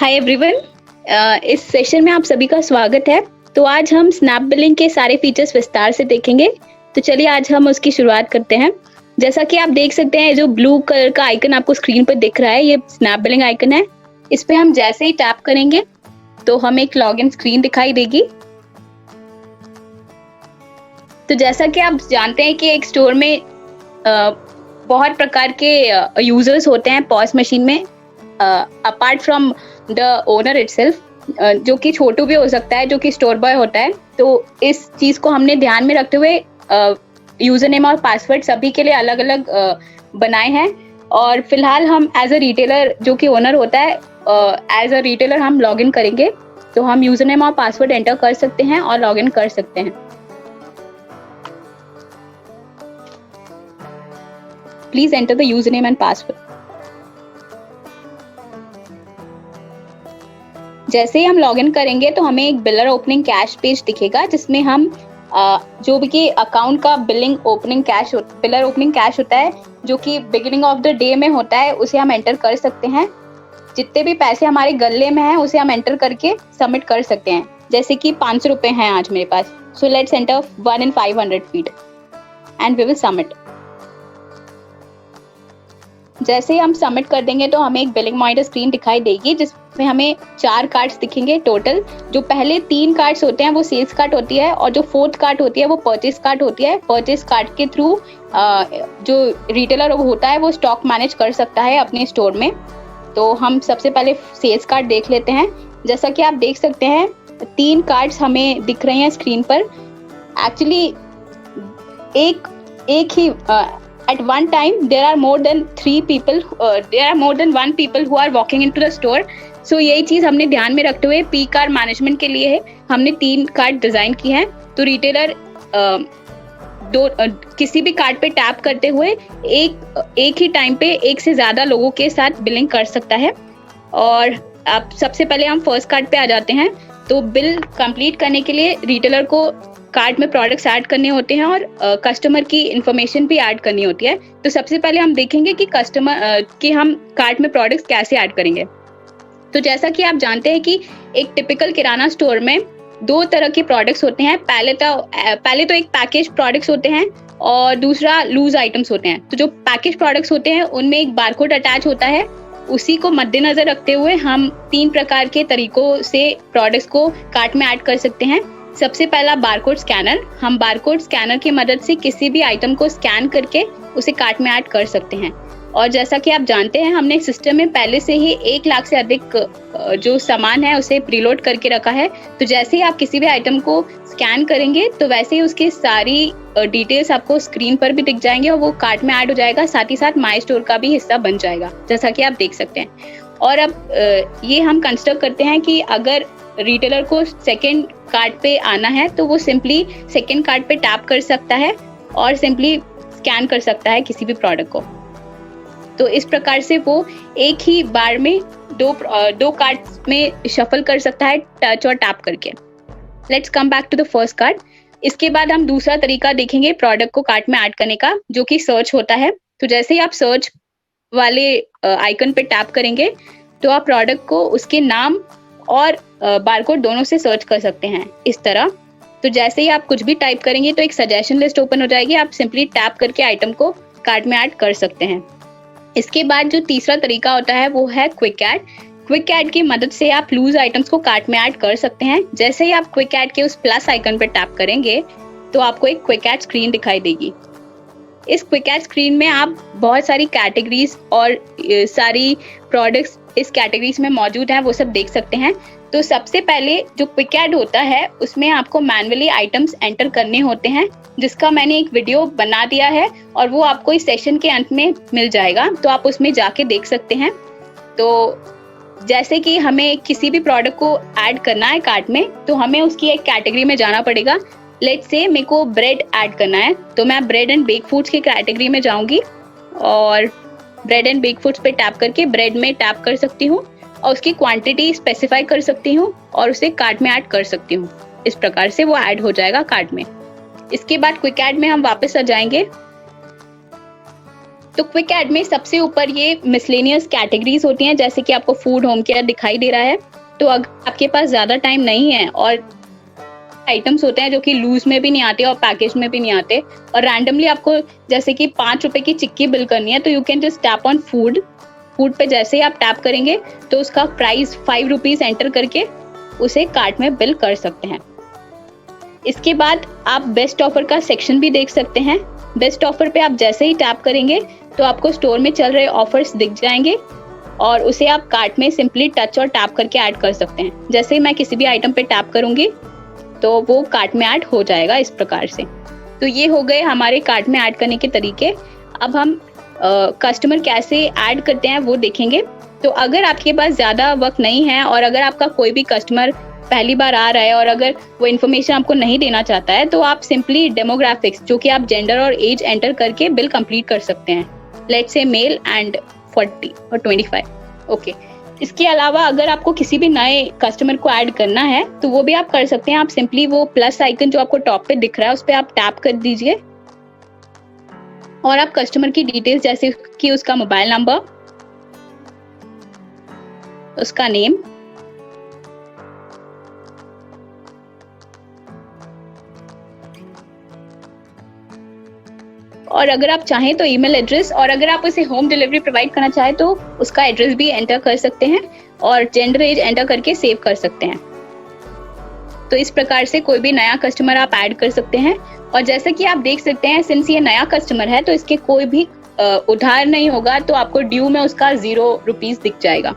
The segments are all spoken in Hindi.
Hi everyone. इस सेशन में आप सभी का स्वागत है। तो आज हम स्नैप बिलिंग के सारे फीचर्स विस्तार से देखेंगे। तो चलिए आज हम उसकी शुरुआत करते हैं। जैसा कि आप देख सकते हैं, जो ब्लू कलर का आइकन आपको स्क्रीन पर दिख रहा है, ये स्नैप बिलिंग आइकन है। इस पे हम जैसे ही टैप करेंगे तो हमें एक लॉगिन स्क्रीन दिखाई देगी। तो जैसा कि आप जानते हैं कि एक स्टोर में बहुत प्रकार के यूजर्स होते हैं पॉस मशीन में, apart from the owner itself, जो कि छोटू भी हो सकता है, जो कि स्टोर बॉय होता है। तो इस चीज को हमने ध्यान में रखते हुए यूजर नेम और पासवर्ड सभी के लिए अलग अलग बनाए हैं। और फिलहाल हम एज अ रिटेलर, जो कि ओनर होता है, एज अ रिटेलर हम लॉग इन करेंगे। तो हम यूजर नेम और पासवर्ड एंटर कर सकते हैं और लॉग इन कर सकते हैं। Please enter the user name and password. जैसे ही हम लॉगिन करेंगे तो हमें एक बिलर ओपनिंग कैश पेज दिखेगा, जिसमें हम जो भी अकाउंट का बिलिंग ओपनिंग कैश बिलर ओपनिंग कैश होता है, जो कि बिगिनिंग ऑफ द डे में होता है, उसे हम एंटर कर सकते हैं। जितने भी पैसे हमारे गल्ले में हैं उसे हम एंटर करके सबमिट कर सकते हैं। जैसे कि 500 रुपए हैं आज मेरे पास, so let's enter 1 in 500 feet and we will submit. जैसे ही हम सबमिट कर देंगे तो हमें एक बिलिंग मॉनिटर स्क्रीन दिखाई देगी, जिसमें हमें 4 कार्ड्स दिखेंगे टोटल। जो पहले 3 कार्ड्स होते हैं वो सेल्स कार्ड होती है, और जो 4th कार्ड होती है वो परचेस कार्ड होती है। परचेस कार्ड के थ्रू जो रिटेलर होता है वो स्टॉक मैनेज कर सकता है अपने स्टोर में। तो हम सबसे पहले सेल्स कार्ड देख लेते हैं। जैसा कि आप देख सकते हैं 3 कार्ड्स हमें दिख रहे हैं स्क्रीन पर। एक्चुअली एक ही at one time there are more than 1 people who are walking into the store. So यही चीज हमने ध्यान में रखते हुए पी कार्ड मैनेजमेंट के लिए हमने 3 कार्ड डिजाइन किए हैं। तो रिटेलर किसी भी कार्ड पे टैप करते हुए एक ही टाइम पे एक से ज्यादा लोगों के साथ बिलिंग कर सकता है। और अब सबसे पहले हम फर्स्ट कार्ड पे आ जाते हैं। तो बिल कंप्लीट करने के लिए रिटेलर को कार्ड में प्रोडक्ट्स ऐड करने होते हैं और कस्टमर की इंफॉर्मेशन भी ऐड करनी होती है। तो सबसे पहले हम देखेंगे कि हम कार्ड में प्रोडक्ट्स कैसे ऐड करेंगे। तो जैसा कि आप जानते हैं कि एक टिपिकल किराना स्टोर में 2 तरह के प्रोडक्ट्स होते हैं। पहले तो एक पैकेज प्रोडक्ट्स होते हैं और दूसरा लूज आइटम्स होते हैं। तो जो पैकेज प्रोडक्ट्स होते हैं उनमें एक बारकोड अटैच होता है। उसी को मद्देनजर रखते हुए हम 3 प्रकार के तरीकों से प्रोडक्ट्स को कार्ट में ऐड कर सकते हैं। सबसे पहला बारकोड स्कैनर। हम बारकोड स्कैनर की मदद से किसी भी आइटम को स्कैन करके उसे कार्ट में ऐड कर सकते हैं। और जैसा कि आप जानते हैं, हमने सिस्टम में पहले से ही 1 लाख से अधिक जो सामान है उसे प्रीलोड करके रखा है। तो जैसे ही आप किसी भी आइटम को स्कैन करेंगे तो वैसे ही उसकी सारी डिटेल्स आपको स्क्रीन पर भी दिख जाएंगे और वो कार्ट में ऐड हो जाएगा। साथ ही साथ माई स्टोर का भी हिस्सा बन जाएगा, जैसा कि आप देख सकते हैं। और अब ये हम कंसिडर करते हैं कि अगर रिटेलर को सेकंड कार्ड पे आना है तो वो सिंपली सेकंड कार्ड पे टैप कर सकता है और सिंपली स्कैन कर सकता है किसी भी प्रोडक्ट को। तो इस प्रकार से वो एक ही बार में दो कार्ड में शफल कर सकता है टच और टैप करके। Let's come back to the first card. इसके बाद हम दूसरा तरीका देखेंगे प्रोडक्ट को कार्ट में ऐड करने का, जो कि सर्च होता है। तो जैसे ही आप सर्च वाले आइकन पे टैप करेंगे तो आप प्रोडक्ट को उसके नाम और बारकोड दोनों से सर्च कर सकते हैं इस तरह। तो जैसे ही आप कुछ भी टाइप करेंगे तो एक सजेशन लिस्ट ओपन हो जाएगी। आप सिंपली टैप करके आइटम को कार्ट में ऐड कर सकते हैं। इसके बाद जो तीसरा तरीका होता है वो है क्विक ऐड। क्विक ऐड की मदद से आप लूज आइटम्स को कार्ट में ऐड कर सकते हैं। जैसे ही आप क्विक ऐड के उस प्लस आइकन पर टैप करेंगे तो आपको एक क्विक ऐड स्क्रीन दिखाई देगी। इस क्विक ऐड स्क्रीन में आप बहुत सारी कैटेगरीज और सारी प्रोडक्ट्स इस कैटेगरीज में मौजूद हैं वो सब देख सकते हैं। तो सबसे पहले जो क्विक ऐड होता है उसमें आपको मैन्युअली आइटम्स एंटर करने होते हैं, जिसका मैंने एक वीडियो बना दिया है और वो आपको इस सेशन के अंत में मिल जाएगा। तो आप उसमें जाके देख सकते हैं। तो जैसे कि हमें किसी भी प्रोडक्ट को ऐड करना है कार्ट में, तो हमें उसकी एक कैटेगरी में जाना पड़ेगा। लेट्स से मेरे को ब्रेड ऐड करना है, तो मैं ब्रेड एंड बेक फूड्स की कैटेगरी में जाऊंगी और ब्रेड एंड बेक फूड्स पे टैप करके ब्रेड में टैप कर सकती हूँ और उसकी क्वांटिटी स्पेसिफाई कर सकती हूँ और उसे कार्ट में ऐड कर सकती हूँ। इस प्रकार से वो ऐड हो जाएगा कार्ट में। इसके बाद क्विक ऐड में हम वापस आ जाएंगे तो क्विक ऐड में सबसे ऊपर ये मिसलेनियस कैटेगरीज होती हैं, जैसे कि आपको फूड, होम केयर दिखाई दे रहा है। तो अगर आपके पास ज़्यादा टाइम नहीं है और आइटम्स होते हैं जो कि लूज में भी नहीं आते और पैकेज में भी नहीं आते, और रैंडमली आपको जैसे कि 5 रुपए की चिक्की बिल करनी है, तो you can just tap on food पे जैसे ही आप टैप करेंगे तो उसका प्राइस 5 रुपीज एंटर करके उसे कार्ट में बिल कर सकते हैं। इसके बाद आप बेस्ट ऑफर का सेक्शन भी देख सकते हैं। बेस्ट ऑफर पे आप जैसे ही टैप करेंगे तो आपको स्टोर में चल रहे ऑफर्स दिख जाएंगे और उसे आप कार्ट में सिंपली टच और टैप करके ऐड कर सकते हैं। जैसे ही मैं किसी भी आइटम पे टैप करूंगी तो वो कार्ट में ऐड हो जाएगा इस प्रकार से। तो ये हो गए हमारे कार्ट में ऐड करने के तरीके। अब हम कस्टमर कैसे ऐड करते हैं वो देखेंगे। तो अगर आपके पास ज़्यादा वक्त नहीं है और अगर आपका कोई भी कस्टमर पहली बार आ रहा है और अगर वो इन्फॉर्मेशन आपको नहीं देना चाहता है, तो आप सिंपली डेमोग्राफिक्स, जो कि आप जेंडर और एज एंटर करके बिल कंप्लीट कर सकते हैं। लेट्स से मेल एंड 40 और 25। ओके। इसके अलावा अगर आपको किसी भी नए कस्टमर को ऐड करना है तो वो भी आप कर सकते हैं। आप सिंपली वो प्लस आइकन जो आपको टॉप पे दिख रहा है उस पर आप टैप कर दीजिए और आप कस्टमर की डिटेल्स जैसे कि उसका मोबाइल नंबर, उसका नेम, और अगर आप चाहें तो ईमेल एड्रेस, और अगर आप उसे होम डिलीवरी प्रोवाइड करना चाहें तो उसका एड्रेस भी एंटर कर सकते हैं और जेंडर एज एंटर करके सेव कर सकते हैं। तो इस प्रकार से कोई भी नया कस्टमर आप ऐड कर सकते हैं। और जैसा कि आप देख सकते हैं, सिंस ये नया कस्टमर है तो इसके कोई भी उधार नहीं होगा, तो आपको ड्यू में उसका 0 रुपीज दिख जाएगा।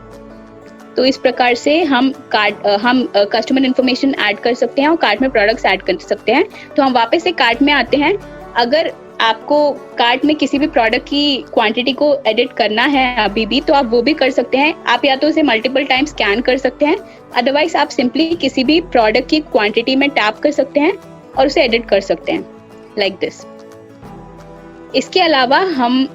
तो इस प्रकार से हम कस्टमर इन्फॉर्मेशन ऐड कर सकते हैं और कार्ट में प्रोडक्ट्स ऐड कर सकते हैं। तो हम वापस से कार्ट में आते हैं। अगर आपको कार्ट में किसी भी प्रोडक्ट की क्वांटिटी को एडिट करना है अभी भी, तो आप वो भी कर सकते हैं। आप या तो उसे मल्टीपल टाइम स्कैन कर सकते हैं, अदरवाइज आप सिंपली किसी भी प्रोडक्ट की क्वांटिटी में टैप कर सकते हैं और उसे एडिट कर सकते हैं लाइक दिस। इसके अलावा हम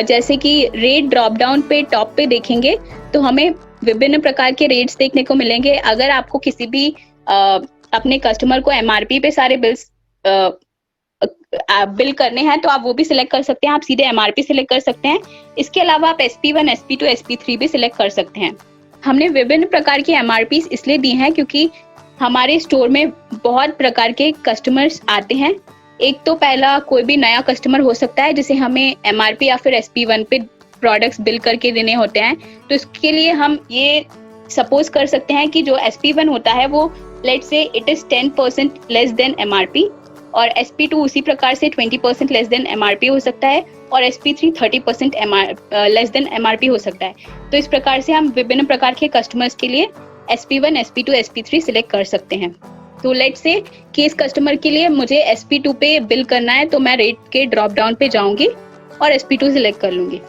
जैसे कि रेट ड्रॉप डाउन पे टॉप पे देखेंगे तो हमें विभिन्न प्रकार के रेट्स देखने को मिलेंगे। अगर आपको किसी भी अपने कस्टमर को एमआरपी पे सारे बिल करने हैं तो आप वो भी सिलेक्ट कर सकते हैं। आप सीधे एमआरपी सिलेक्ट कर सकते हैं। इसके अलावा आप SP1, SP2, SP3 भी सिलेक्ट कर सकते हैं। हमने विभिन्न प्रकार की एमआरपी इसलिए दी हैं क्योंकि हमारे स्टोर में बहुत प्रकार के कस्टमर्स आते हैं। एक तो पहला कोई भी नया कस्टमर हो सकता है जिसे हमें एमआरपी या फिर SP1 पे प्रोडक्ट्स बिल करके देने होते हैं। तो इसके लिए हम ये सपोज कर सकते हैं कि जो SP1 होता है वो let's say it is 10% less than MRP, और SP2 उसी प्रकार से 20% लेस देन एमआरपी हो सकता है, और SP3 30% लेस देन एमआरपी हो सकता है। तो इस प्रकार से हम विभिन्न प्रकार के कस्टमर्स के लिए SP1, SP2, SP3 सिलेक्ट कर सकते हैं। तो लेट्स से कि इस कस्टमर के लिए मुझे SP2 पे बिल करना है, तो मैं रेट के ड्रॉप डाउन पे जाऊंगी और SP2 सिलेक्ट कर लूंगी।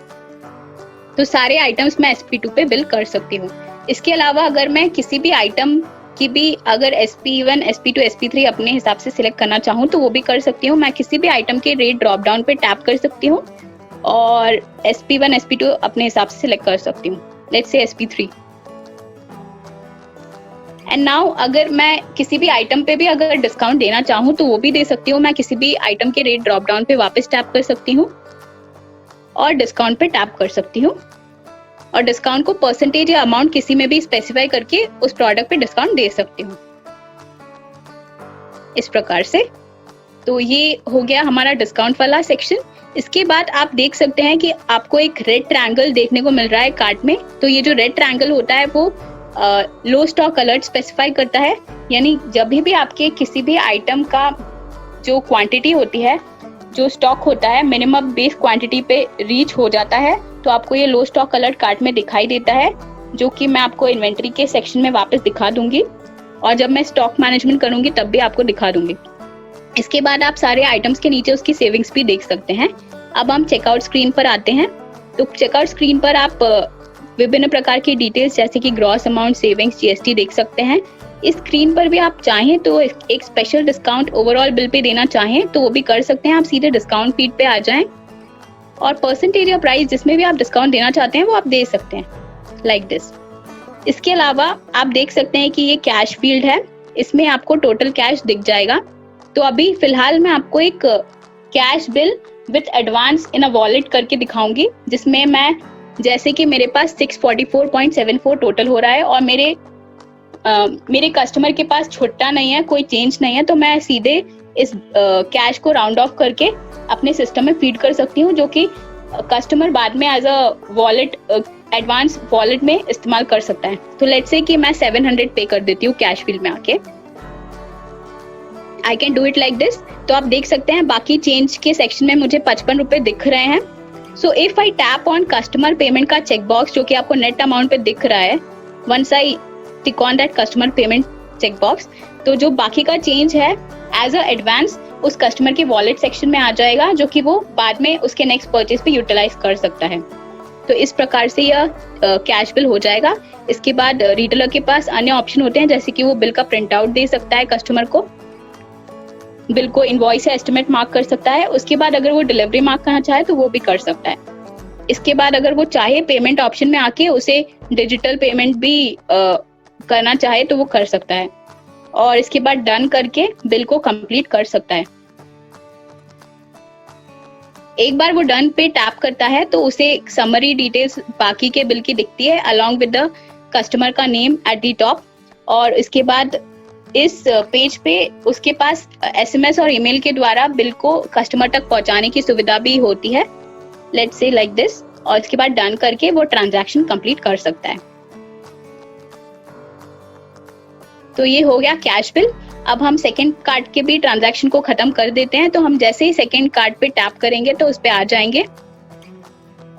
तो सारे आइटम्स मैं SP2 पे बिल कर सकती हूँ। इसके अलावा अगर मैं किसी भी आइटम की भी अगर SP1, SP2, SP3 अपने हिसाब से सिलेक्ट करना चाहूँ तो वो भी कर सकती हूँ। मैं किसी भी आइटम के रेट ड्रॉप डाउन पे टैप कर सकती हूँ और SP1, SP2 अपने हिसाब से सिलेक्ट कर सकती हूँ। लेट्स से SP3। एंड नाउ अगर मैं किसी भी आइटम पे भी अगर डिस्काउंट देना चाहूँ तो वो भी दे सकती हूँ। मैं किसी भी आइटम के रेट ड्रॉप डाउन पे वापस टैप कर सकती हूँ और डिस्काउंट पे टैप कर सकती हूँ, और डिस्काउंट को परसेंटेज या अमाउंट किसी में भी स्पेसिफाई करके उस प्रोडक्ट पे डिस्काउंट दे सकती हूँ इस प्रकार से। तो ये हो गया हमारा डिस्काउंट वाला सेक्शन। इसके बाद आप देख सकते हैं कि आपको एक रेड ट्रायंगल देखने को मिल रहा है कार्ट में। तो ये जो रेड ट्रायंगल होता है वो लो स्टॉक अलर्ट स्पेसिफाई करता है, यानी जब भी आपके किसी भी आइटम का जो क्वांटिटी होती है, जो स्टॉक होता है, मिनिमम बेस क्वांटिटी पे रीच हो जाता है तो आपको ये लो स्टॉक अलर्ट कार्ट में दिखाई देता है, जो कि मैं आपको इन्वेंटरी के सेक्शन में वापस दिखा दूंगी और जब मैं स्टॉक मैनेजमेंट करूंगी तब भी आपको दिखा दूंगी। इसके बाद आप सारे आइटम्स के नीचे उसकी सेविंग्स भी देख सकते हैं। अब हम चेकआउट स्क्रीन पर आते हैं। तो चेकआउट स्क्रीन पर आप विभिन्न प्रकार की डिटेल्स जैसे कि ग्रॉस अमाउंट, सेविंग्स, GST देख सकते हैं। इस स्क्रीन पर भी आप चाहें तो एक special discount overall bill pay देना चाहें तो वो भी कर सकते हैं। आप सीधे डिस्काउंट फीड पे आ जाएं और परसेंटेज या प्राइस जिसमें भी आप डिस्काउंट देना चाहते हैं वो आप दे सकते हैं लाइक दिस। इसके अलावा आप देख सकते हैं कि ये कैश फील्ड है, इसमें आपको टोटल कैश दिख जाएगा। तो अभी फिलहाल मैं आपको एक cash bill with advance in a wallet करके दिखाऊंगी, जिसमें मैं जैसे कि मेरे पास 644.74 टोटल हो रहा है और मेरे कस्टमर के पास छुट्टा नहीं है, कोई चेंज नहीं है, तो मैं सीधे इस कैश को राउंड ऑफ करके अपने सिस्टम में फीड कर सकती हूँ, जो कि कस्टमर बाद में as a wallet advance wallet में इस्तेमाल कर सकता है। तो लेट्स से कि मैं 700 पे कर देती हूँ कैश फील्ड में आके। आई can do it like this. तो आप देख सकते हैं बाकी चेंज के सेक्शन में मुझे 55 रुपए दिख रहे हैं। So if I tap on customer payment का चेक बॉक्स जो कि आपको नेट अमाउंट पे दिख रहा है, once I tick on that customer payment check box, तो जो बाकी का चेंज है एज अ एडवांस उस कस्टमर के वॉलेट सेक्शन में आ जाएगा, जो कि वो बाद में उसके नेक्स्ट परचेज पे यूटिलाइज कर सकता है। तो इस प्रकार से यह कैश बिल हो जाएगा। इसके बाद रिटेलर के पास अन्य ऑप्शन होते हैं, जैसे कि वो बिल का प्रिंट आउट दे सकता है कस्टमर को, बिल को इनवॉइस या एस्टिमेट मार्क कर सकता है। उसके बाद अगर वो डिलीवरी मार्क करना चाहे तो वो भी कर सकता है। इसके बाद अगर वो चाहे पेमेंट ऑप्शन में आके उसे डिजिटल पेमेंट भी करना चाहे तो वो कर सकता है, और इसके बाद डन करके बिल को कंप्लीट कर सकता है। एक बार वो डन पे टैप करता है तो उसे समरी डिटेल्स बाकी के बिल की दिखती है अलोंग विद द कस्टमर का नेम एट द टॉप। और इसके बाद इस पेज पे उसके पास एसएमएस और ईमेल के द्वारा बिल को कस्टमर तक पहुंचाने की सुविधा भी होती है, लेट्स से लाइक दिस। और इसके बाद डन करके वो ट्रांजैक्शन कंप्लीट कर सकता है। तो ये हो गया कैश बिल। अब हम सेकंड कार्ड के भी ट्रांजैक्शन को खत्म कर देते हैं। तो हम जैसे ही सेकंड कार्ड पे टैप करेंगे तो उस पे आ जाएंगे,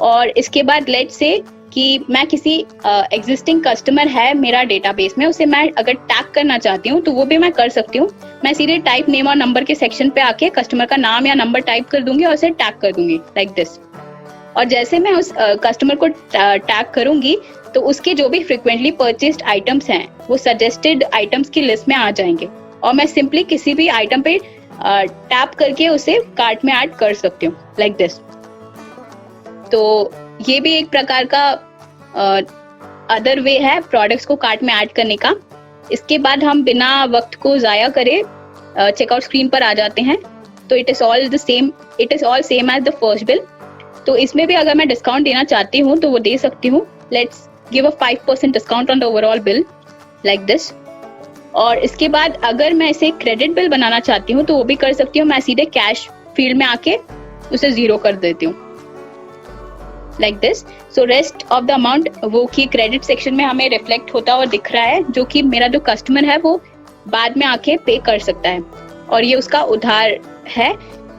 और इसके बाद लेट्स से कि मैं किसी एग्जिस्टिंग कस्टमर है मेरा डेटाबेस में, उसे मैं अगर टैग करना चाहती हूँ तो वो भी मैं कर सकती हूँ। मैं सीधे टाइप नेम और नंबर के सेक्शन पे आके कस्टमर का नाम या नंबर टाइप कर दूंगी और उसे टैग कर दूंगी लाइक दिस। और जैसे मैं उस कस्टमर को टैग करूंगी तो उसके जो भी फ्रिक्वेंटली परचेस्ड आइटम्स हैं वो सजेस्टेड आइटम्स की लिस्ट में आ जाएंगे, और मैं सिंपली किसी भी आइटम पे टैप करके उसे कार्ट में ऐड कर सकती हूँ लाइक दिस। तो ये भी एक प्रकार का अदर वे है प्रोडक्ट्स को कार्ट में ऐड करने का। इसके बाद हम बिना वक्त को जाया करे चेकआउट स्क्रीन पर आ जाते हैं। तो it is all same as the first bill. तो इसमें भी अगर मैं डिस्काउंट देना चाहती हूँ तो वो दे सकती हूँ। Let's give a 5% discount on the overall bill like this. और इसके बाद अगर मैं इसे क्रेडिट बिल बनाना चाहती हूँ तो वो भी कर सकती हूँ। मैं सीधे कैश फील्ड में आके उसे 0 कर देती हूँ like this. So rest of the amount वो की क्रेडिट सेक्शन में हमें रिफ्लेक्ट होता हुआ दिख रहा है, जो कि मेरा जो कस्टमर है वो बाद में आके पे कर सकता है, और ये उसका उधार है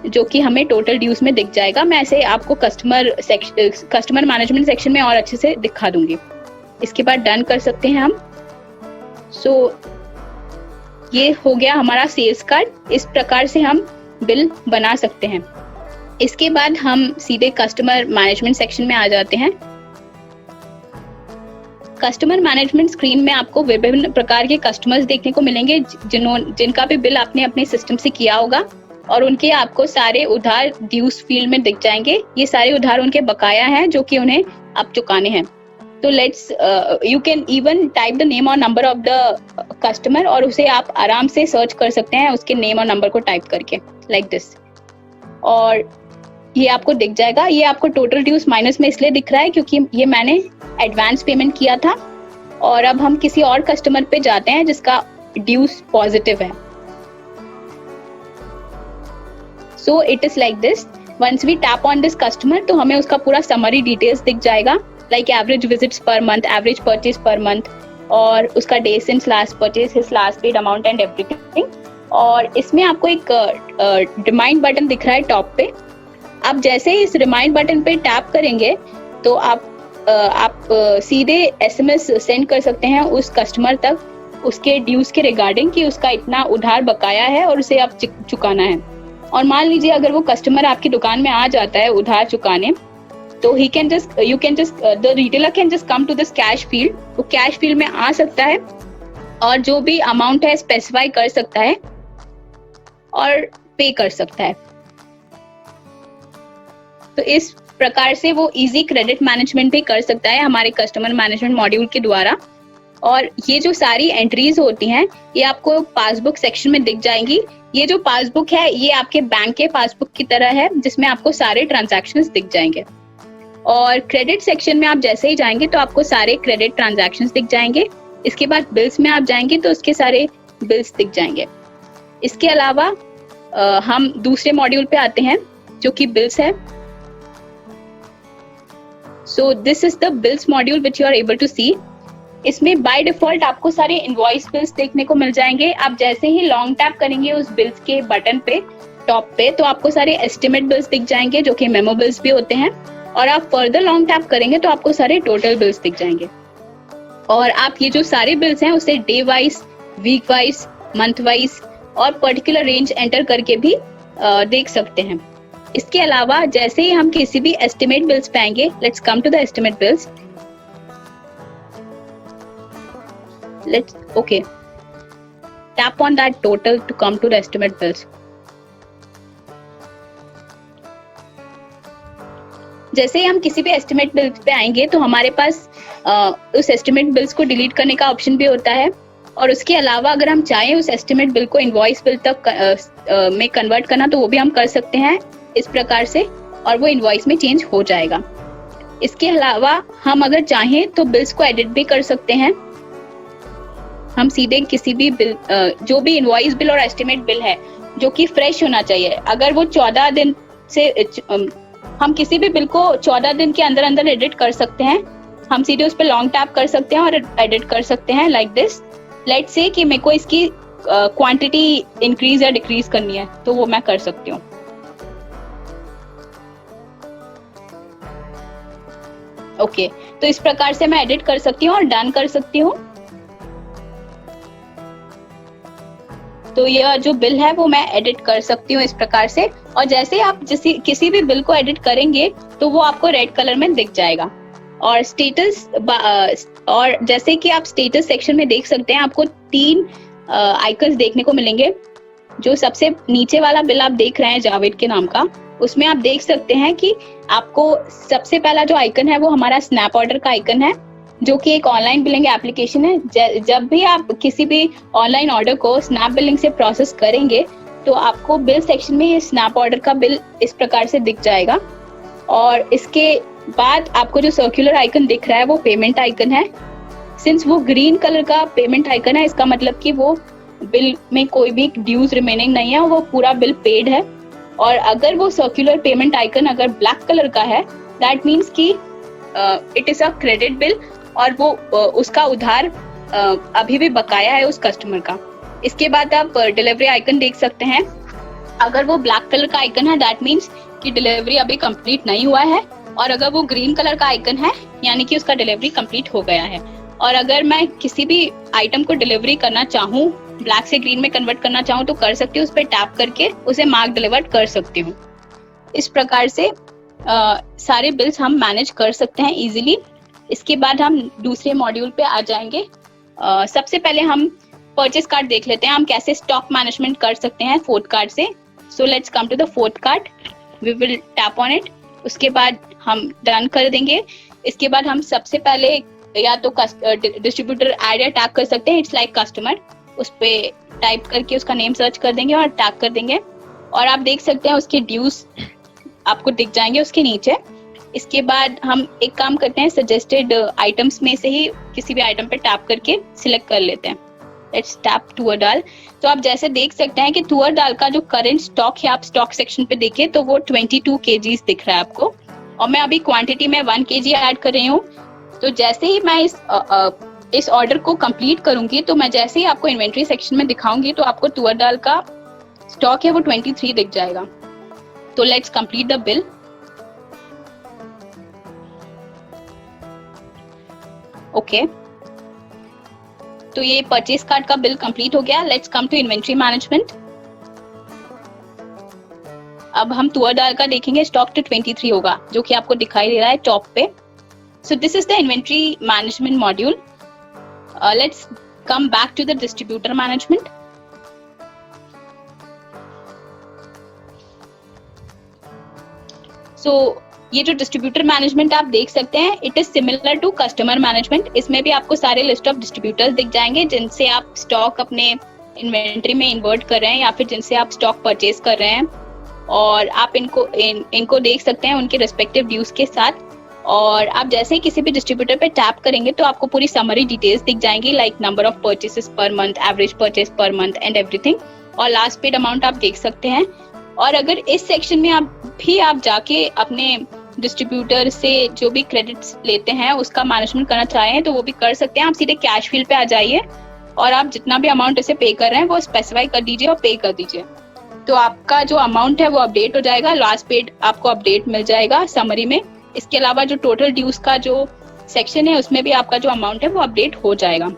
जो कि हमें टोटल ड्यूज में दिख जाएगा। मैं ऐसे आपको कस्टमर मैनेजमेंट सेक्शन में और अच्छे से दिखा दूंगी। इसके बाद डन कर सकते हैं हम। सो ये हो गया हमारा सेल्स कार्ड। इस प्रकार से हम बिल बना सकते हैं। इसके बाद हम सीधे कस्टमर मैनेजमेंट सेक्शन में आ जाते हैं। कस्टमर मैनेजमेंट स्क्रीन में आपको विभिन्न प्रकार के कस्टमर्स देखने को मिलेंगे जिनका भी बिल आपने अपने सिस्टम से किया होगा, और उनके आपको सारे उधार ड्यूज फील्ड में दिख जाएंगे। ये सारे उधार उनके बकाया हैं जो कि उन्हें अब चुकाने हैं। तो let's you can even type the name और नंबर ऑफ द कस्टमर, और उसे आप आराम से सर्च कर सकते हैं उसके नेम और नंबर को टाइप करके लाइक दिस, और ये आपको दिख जाएगा। ये आपको टोटल ड्यूज माइनस में इसलिए दिख रहा है क्योंकि ये मैंने एडवांस पेमेंट किया था। और अब हम किसी और कस्टमर पे जाते हैं जिसका ड्यूज पॉजिटिव है। So it is like this. Once we tap on this customer तो हमें उसका पूरा समरी डिटेल्स दिख जाएगा, like average visits per month, average purchase per month, और उसका day since last purchase, his last paid amount and everything. और इसमें आपको एक रिमाइंड बटन दिख रहा है टॉप पे। आप जैसे ही इस रिमाइंड बटन पे टैप करेंगे तो आप सीधे एसएमएस सेंड कर सकते हैं उस कस्टमर तक उसके ड्यूज के रिगार्डिंग कि उसका इतना उधार बकाया है और उसे आप चुकाना है। और मान लीजिए अगर वो कस्टमर आपकी दुकान में आ जाता है उधार चुकाने, तो the retailer can just come to this cash field। वो कैश फील्ड में आ सकता है और जो भी अमाउंट है स्पेसिफाई कर सकता है और पे कर सकता है। तो इस प्रकार से वो इजी क्रेडिट मैनेजमेंट भी कर सकता है हमारे कस्टमर मैनेजमेंट मॉड्यूल के द्वारा। और ये जो सारी एंट्रीज होती हैं ये आपको पासबुक सेक्शन में दिख जाएंगी। ये जो पासबुक है ये आपके बैंक के पासबुक की तरह है जिसमें आपको सारे ट्रांजैक्शंस दिख जाएंगे। और क्रेडिट सेक्शन में आप जैसे ही जाएंगे तो आपको सारे क्रेडिट ट्रांजैक्शंस दिख जाएंगे। इसके बाद बिल्स में आप जाएंगे तो उसके सारे बिल्स दिख जाएंगे। इसके अलावा हम दूसरे मॉड्यूल पे आते हैं जो कि बिल्स है। So this is the bills module which you are able to see. इसमें बाय डिफॉल्ट आपको सारे इनवॉइस बिल्स देखने को मिल जाएंगे। आप जैसे ही लॉन्ग टैप करेंगे उस बिल्स के बटन पे टॉप पे तो आपको सारे एस्टिमेट बिल्स दिख जाएंगे जो कि मेमो बिल्स भी होते हैं। और आप फर्दर लॉन्ग टैप करेंगे तो आपको सारे टोटल बिल्स दिख जाएंगे। और आप ये जो सारे बिल्स हैं उसे day wise, week wise, month wise और पर्टिकुलर रेंज एंटर करके भी देख सकते हैं। इसके अलावा जैसे ही हम किसी भी एस्टिमेट बिल्स पे आएंगे, let's come to the estimate bills. Okay, tap on that total to come to the estimate bills. जैसे ही हम किसी भी एस्टिमेट बिल्स पे आएंगे तो हमारे पास उस एस्टिमेट बिल्स को डिलीट करने का ऑप्शन भी होता है। और उसके अलावा अगर हम चाहें उस एस्टिमेट बिल को इनवॉइस बिल तक में कन्वर्ट करना तो वो भी हम कर सकते हैं इस प्रकार से, और वो इनवॉइस में चेंज हो जाएगा। इसके अलावा हम अगर चाहें तो बिल्स को एडिट भी कर सकते हैं। हम सीधे किसी भी बिल, जो भी इनवॉइस बिल और एस्टिमेट बिल है जो कि फ्रेश होना चाहिए, अगर वो 14 दिन से हम किसी भी बिल को 14 दिन के अंदर अंदर एडिट कर सकते हैं। हम सीधे उस पर लॉन्ग टैप कर सकते हैं और एडिट कर सकते हैं लाइक दिस। लेट्स से कि मेरे को इसकी क्वांटिटी इंक्रीज या डिक्रीज करनी है तो वो मैं कर सकती हूँ। ओके, तो इस प्रकार से मैं एडिट कर सकती हूँ और डन कर सकती हूँ। तो यह जो बिल है वो मैं एडिट कर सकती हूँ इस प्रकार से। और जैसे ही आप किसी भी बिल को एडिट करेंगे तो वो आपको रेड कलर में दिख जाएगा। और स्टेटस और जैसे कि आप स्टेटस सेक्शन में देख सकते हैं आपको 3 आइकन्स देखने को मिलेंगे। जो सबसे नीचे वाला बिल आप देख रहे हैं जावेद के नाम का, उसमें आप देख सकते हैं कि आपको सबसे पहला जो आइकन है वो हमारा स्नैप ऑर्डर का आइकन है जो कि एक ऑनलाइन बिलिंग एप्लीकेशन है। जब भी आप किसी भी ऑनलाइन ऑर्डर को स्नैप बिलिंग से प्रोसेस करेंगे तो आपको बिल सेक्शन में ये स्नैप ऑर्डर का बिल इस प्रकार से दिख जाएगा। और इसके बाद आपको जो सर्कुलर आइकन दिख रहा है वो पेमेंट आइकन है। सिंस वो ग्रीन कलर का पेमेंट आइकन है, इसका मतलब कि वो बिल में कोई भी ड्यूज रिमेनिंग नहीं है, वो पूरा बिल पेड है। और अगर वो सर्कुलर पेमेंट आइकन अगर ब्लैक कलर का है, दैट मीन्स कि it is a credit bill और वो उसका उधार अभी भी बकाया है उस कस्टमर का। इसके बाद आप डिलीवरी आइकन देख सकते हैं। अगर वो ब्लैक कलर का आइकन है दैट मीन्स कि डिलीवरी अभी कंप्लीट नहीं हुआ है, और अगर वो ग्रीन कलर का आइकन है यानी कि उसका डिलीवरी कंप्लीट हो गया है। और अगर मैं किसी भी आइटम को डिलीवरी करना चाहूँ, ब्लैक से ग्रीन में कन्वर्ट करना चाहूँ तो कर सकती हूँ, उस पर टैप करके उसे मार्क डिलीवर्ड कर सकती हूँ। इस प्रकार से सारे बिल्स हम मैनेज कर सकते हैं इजीली। इसके बाद हम दूसरे मॉड्यूल पे आ जाएंगे। सबसे पहले हम परचेस कार्ड देख लेते हैं, हम कैसे स्टॉक मैनेजमेंट कर सकते हैं फोर्थ कार्ड से। So let's come to the fourth card, we will tap on it. उसके बाद हम डन कर देंगे। इसके बाद हम सबसे पहले या तो डिस्ट्रीब्यूटर ऐड या टैग कर सकते हैं, इट्स लाइक कस्टमर। उस पे टाइप करके उसका नेम सर्च कर देंगे और टैग कर देंगे, और आप देख सकते हैं उसके ड्यूज आपको दिख जाएंगे उसके नीचे। इसके बाद हम एक काम करते हैं, सजेस्टेड आइटम्स में से ही किसी भी आइटम पे टैप करके सिलेक्ट कर लेते हैं। लेट्स टैप तुअर दाल। तो आप जैसे देख सकते हैं कि तुअर दाल का जो करंट स्टॉक है, आप स्टॉक सेक्शन पे देखें तो वो 22 kgs दिख रहा है आपको, और मैं अभी क्वांटिटी में 1 kg ऐड कर रही हूँ। तो जैसे ही मैं इस ऑर्डर को कंप्लीट करूंगी तो मैं जैसे ही आपको इन्वेंट्री सेक्शन में दिखाऊंगी तो आपको तुअर दाल का स्टॉक है वो 23 दिख जाएगा। तो let's complete the bill. Okay, तो ये परचेस कार्ड का बिल कंप्लीट हो गया। Let's come to inventory management. अब हम तुअर दाल का देखेंगे, स्टॉक तो 23 होगा जो कि आपको दिखाई दे रहा है टॉप पे। So this is the inventory management module. Let's come back to the distributor management. सो ये जो डिस्ट्रीब्यूटर मैनेजमेंट आप देख सकते हैं, it is similar to customer management. इसमें भी आपको सारे लिस्ट ऑफ डिस्ट्रीब्यूटर्स दिख जाएंगे जिनसे आप स्टॉक अपने इन्वेंट्री में इन्वर्ट कर रहे हैं या फिर जिनसे आप स्टॉक परचेज कर रहे हैं, और आप इनको देख सकते हैं उनके रिस्पेक्टिव ड्यूज के साथ। और आप जैसे ही किसी भी डिस्ट्रीब्यूटर पे टैप करेंगे तो आपको पूरी समरी डिटेल्स दिख जाएंगी, लाइक नंबर ऑफ परचेसेस पर month, average purchase per month and everything, और लास्ट पेड अमाउंट आप देख सकते हैं। और अगर इस सेक्शन में आप जाके अपने डिस्ट्रीब्यूटर से जो भी क्रेडिट्स लेते हैं उसका मैनेजमेंट करना चाहें तो वो भी कर सकते हैं। आप सीधे कैश फील्ड पे आ जाइए और आप जितना भी अमाउंट इसे पे कर रहे हैं वो स्पेसिफाई कर दीजिए और पे कर दीजिए, तो आपका जो अमाउंट है वो अपडेट हो जाएगा। लास्ट पेड आपको अपडेट मिल जाएगा समरी में। इसके अलावा जो टोटल ड्यूज का जो सेक्शन है उसमें भी आपका जो अमाउंट है वो अपडेट हो जाएगा।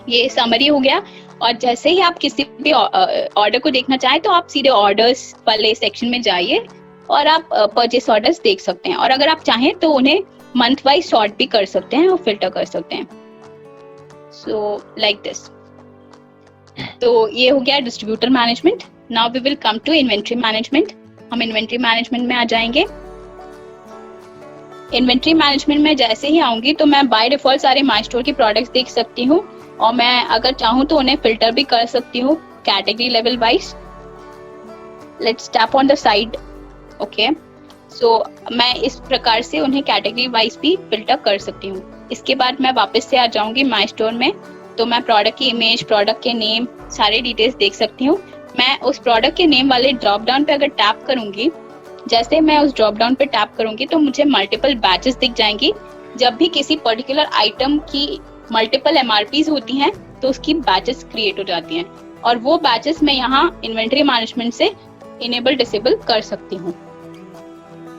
ये समरी हो गया। और जैसे ही आप किसी भी ऑर्डर को देखना चाहें तो आप सीधे ऑर्डर्स वाले सेक्शन में जाइए और आप परचेस ऑर्डर्स देख सकते हैं, और अगर आप चाहें तो उन्हें मंथ वाइज सॉर्ट भी कर सकते हैं और फिल्टर कर सकते हैं। So like this. तो ये हो गया distributor management. Now we will come to inventory management. हम इन्वेंट्री मैनेजमेंट में आ जाएंगे। इन्वेंट्री मैनेजमेंट में जैसे ही आऊंगी तो मैं बाय डिफॉल्ट सारे माई स्टोर के प्रोडक्ट्स देख सकती हूँ, और मैं अगर चाहूँ तो उन्हें फिल्टर भी कर सकती हूँ category level wise. Let's tap on the side. Okay, so मैं इस प्रकार से उन्हें कैटेगरी वाइज भी फिल्टर कर सकती हूँ। इसके बाद मैं वापस से आ जाऊंगी माई स्टोर में, तो मैं प्रोडक्ट की इमेज, प्रोडक्ट के नेम, सारे डिटेल्स देख सकती हूँ। मैं उस प्रोडक्ट के नेम वाले ड्रॉप डाउन पे अगर टैप करूंगी, जैसे मैं उस ड्रॉप डाउन पे टैप करूंगी तो मुझे मल्टीपल बैचेस दिख जाएंगी। जब भी किसी पर्टिकुलर आइटम की मल्टीपल एमआरपीज होती हैं तो उसकी बैचेस क्रिएट हो जाती हैं, और वो बैचेस मैं यहाँ इन्वेंट्री मैनेजमेंट से इनेबल डिसेबल कर सकती हूँ।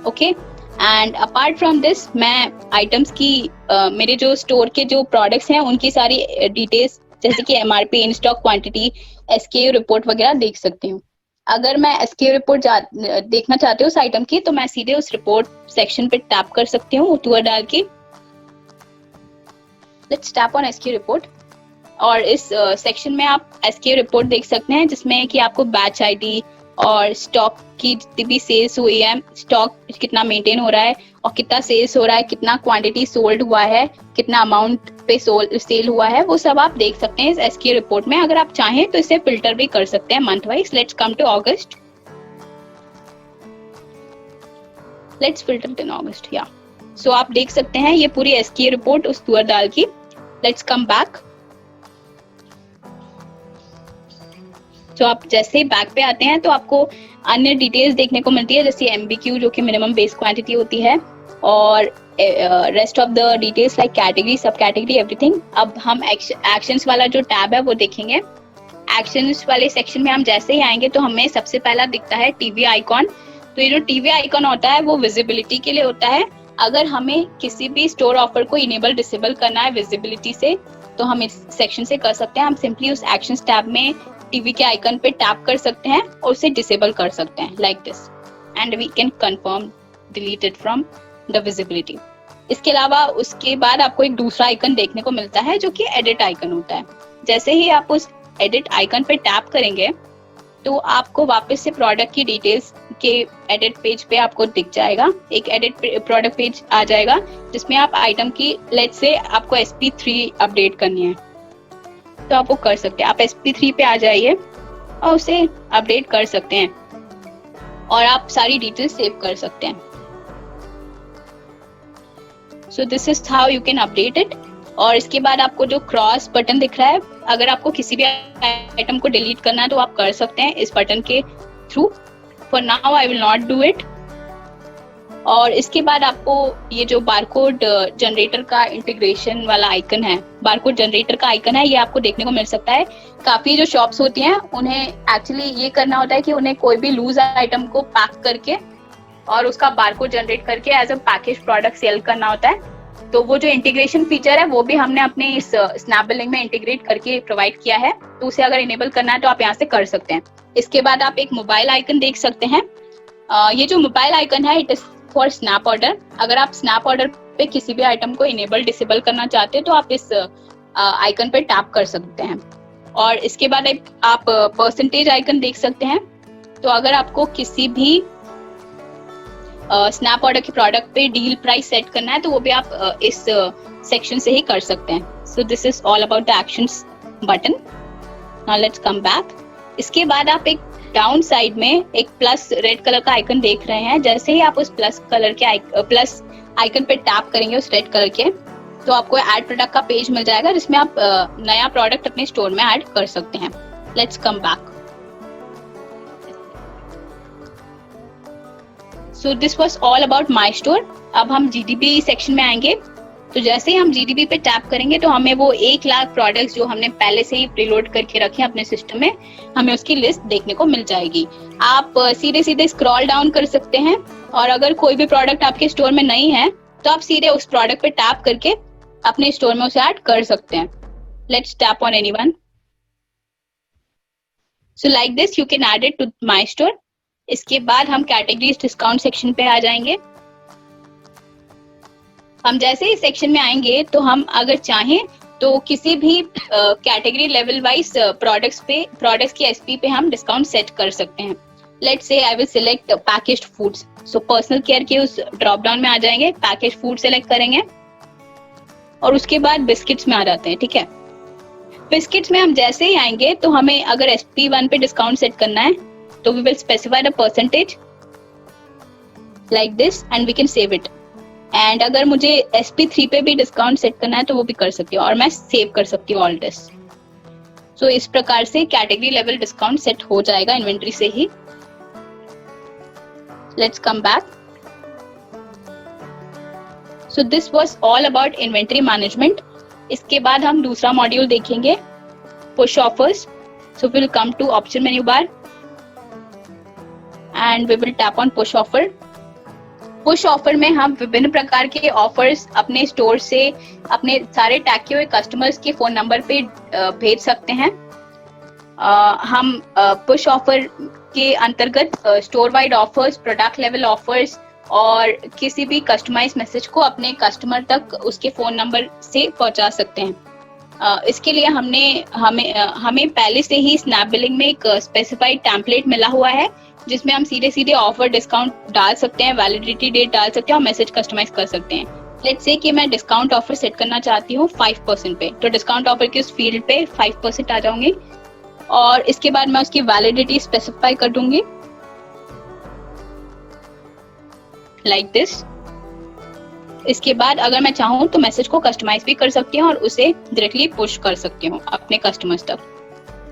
Okay, and apart from this मैं आइटम्स की मेरे जो स्टोर के जो प्रोडक्ट्स हैं उनकी सारी डिटेल्स जैसे कि MRP, in stock quantity, SKU report वगैरह देख सकती हूँ। अगर मैं एसकेयू रिपोर्ट देखना चाहती हूँ उस आइटम की, तो मैं सीधे उस रिपोर्ट सेक्शन पे टैप कर सकती हूँ टूर डाल के। Let's tap on SKU report, और इस सेक्शन में आप एसकेयू रिपोर्ट देख सकते हैं जिसमें कि आपको बैच आईडी और स्टॉक की जितनी भी सेल्स हुई है, स्टॉक कितना मेंटेन हो रहा है और कितना सेल्स हो रहा है, कितना क्वांटिटी सोल्ड हुआ है, कितना अमाउंट पे सेल हुआ है, वो सब आप देख सकते हैं इस एसकेयू रिपोर्ट में। अगर आप चाहें तो इसे फिल्टर भी कर सकते हैं month wise. Let's come to August. Let's filter in August. या सो आप देख सकते हैं ये पूरी एसकेयू रिपोर्ट उस टूर डाल की। Let's come back. तो आप जैसे ही बैक पे आते हैं तो आपको अन्य डिटेल्स देखने को मिलती है, जैसे एमबीक्यू जो कि मिनिमम बेस क्वांटिटी होती है, और rest of the details like category, सब कैटेगरी, एवरीथिंग। अब हम एक्शंस वाला जो टैब है वो देखेंगे। एक्शंस वाले सेक्शन में हम जैसे ही आएंगे तो हमें सबसे पहला दिखता है टीवी आइकॉन। तो ये जो टीवी आइकॉन होता है वो विजिबिलिटी के लिए होता है। अगर हमें किसी भी स्टोर ऑफर को इनेबल डिसेबल करना है विजिबिलिटी से तो हम इस सेक्शन से कर सकते हैं। हम सिंपली उस एक्शंस टैब में टीवी के आइकन पे टैप कर सकते हैं और उसे डिसेबल कर सकते हैं like this, and we can confirm delete it from the visibility. इसके अलावा उसके बाद आपको एक दूसरा आइकन देखने को मिलता है जो कि एडिट आइकन होता है। जैसे ही आप उस एडिट आइकन पे टैप करेंगे तो आपको वापस से प्रोडक्ट की डिटेल्स के एडिट पेज पे आपको दिख जाएगा। एक एडिट प्रोडक्ट पेज आ जाएगा जिसमें आप आइटम की लेट्स से आपको SP3 अपडेट करनी है तो आप वो कर सकते हैं। आप SP3 पे आ जाइए और उसे अपडेट कर सकते हैं और आप सारी डिटेल्स सेव कर सकते हैं। So this is how you can update it. और इसके बाद आपको जो क्रॉस बटन दिख रहा है, अगर आपको किसी भी आइटम को डिलीट करना है तो आप कर सकते हैं इस बटन के through. For now I will not do it. और इसके बाद आपको ये जो बारकोड जनरेटर का इंटीग्रेशन वाला आइकन है, बारकोड जनरेटर का आइकन है, ये आपको देखने को मिल सकता है। काफी जो शॉप्स होती हैं उन्हें एक्चुअली ये करना होता है कि उन्हें कोई भी लूज आइटम को पैक करके और उसका बारकोड जनरेट करके as a package product sell करना होता है। तो वो जो इंटीग्रेशन फीचर है वो भी हमने अपने इस स्नैप बिलिंग में इंटीग्रेट करके प्रोवाइड किया है, तो उसे अगर इनेबल करना है तो आप यहाँ से कर सकते हैं। इसके बाद आप एक मोबाइल आइकन देख सकते हैं। ये जो मोबाइल आइकन है it is for snap order. अगर आप स्नैप ऑर्डर पे किसी भी आइटम को इनेबल डिसेबल करना चाहते हैं तो आप इस आइकन पे टैप कर सकते हैं। और इसके बाद आप परसेंटेज आइकन देख सकते हैं। तो अगर आपको किसी भी स्नैप ऑर्डर के प्रोडक्ट पे डील प्राइस सेट करना है तो वो भी आप इस सेक्शन से ही कर सकते हैं. So this is all about the actions button. Now let's come back. इसके बाद आप एक डाउन साइड में एक प्लस रेड कलर का आइकन देख रहे हैं. जैसे ही आप उस प्लस आइकन पे टैप करेंगे उस रेड कलर के, तो आपको ऐड प्रोडक्ट का पेज मिल जाएगा जिसमें आप नया प्रोडक्ट अपने स्टोर में ऐड कर सकते हैं. Let's come back. So this was all about my store. अब हम जीडीपी सेक्शन में आएंगे. तो जैसे ही हम जीडीपी पे टैप करेंगे तो हमें वो 1 लाख प्रोडक्ट्स जो हमने पहले से ही प्रीलोड करके रखे हैं अपने सिस्टम में, हमें उसकी लिस्ट देखने को मिल जाएगी. आप सीधे सीधे स्क्रॉल डाउन कर सकते हैं और अगर कोई भी प्रोडक्ट आपके स्टोर में नहीं है तो आप सीधे उस प्रोडक्ट पे टैप करके अपने स्टोर में उसे ऐड कर सकते हैं. Let's tap on anyone. So like this you can add it to my store. इसके बाद हम कैटेगरीज डिस्काउंट सेक्शन पे आ जाएंगे. हम जैसे ही सेक्शन में आएंगे तो हम अगर चाहें तो किसी भी कैटेगरी लेवल वाइज प्रोडक्ट्स की एसपी पे हम डिस्काउंट सेट कर सकते हैं. Let's say I will select packaged foods. So personal care के उस ड्रॉप डाउन में आ जाएंगे, पैकेज्ड फूड सेलेक्ट करेंगे और उसके बाद बिस्किट्स में आ जाते हैं. ठीक है, बिस्किट्स में हम जैसे ही आएंगे तो हमें अगर SP1 पे डिस्काउंट सेट करना है तो we will specify the percentage like this and we can save it. And अगर मुझे SP3 पे भी डिस्काउंट सेट करना है तो वो भी कर सकती हूँ और मैं सेव कर सकती हूँ ऑल दिस. सो इस प्रकार से कैटेगरी लेवल डिस्काउंट सेट हो जाएगा इन्वेंट्री से ही. Let's come back. So this was all about inventory management. इसके बाद हम दूसरा मॉड्यूल देखेंगे, push offers. So will come to option menu bar and we will tap on push offer. Push offer में हम विभिन्न प्रकार के ऑफर्स अपने स्टोर से अपने सारे टैग किए हुए कस्टमर्स के फोन नंबर पे भेज सकते हैं. हम पुश ऑफर के अंतर्गत store wide offers, product level offers और किसी भी कस्टमाइज मैसेज को अपने कस्टमर तक उसके फोन नंबर से पहुंचा सकते हैं. इसके लिए हमें पहले से ही स्नैप बिलिंग में एक स्पेसिफाइड टेम्पलेट मिला हुआ है जिसमें हम सीधे सीधे ऑफर डिस्काउंट डाल सकते हैं, वैलिडिटी डेट डाल सकते हैं और मैसेज कस्टमाइज कर सकते हैं. लेट्स से कि मैं डिस्काउंट ऑफर सेट करना चाहती हूँ 5% पे, तो डिस्काउंट ऑफर के उस फील्ड पे 5% आ जाऊंगी और इसके बाद मैं उसकी वैलिडिटी स्पेसिफाई कर दूंगी लाइक दिस. इसके बाद अगर मैं चाहूँ तो मैसेज को कस्टमाइज भी कर सकती हूँ और उसे डायरेक्टली पुश कर सकती हूँ अपने कस्टमर्स तक.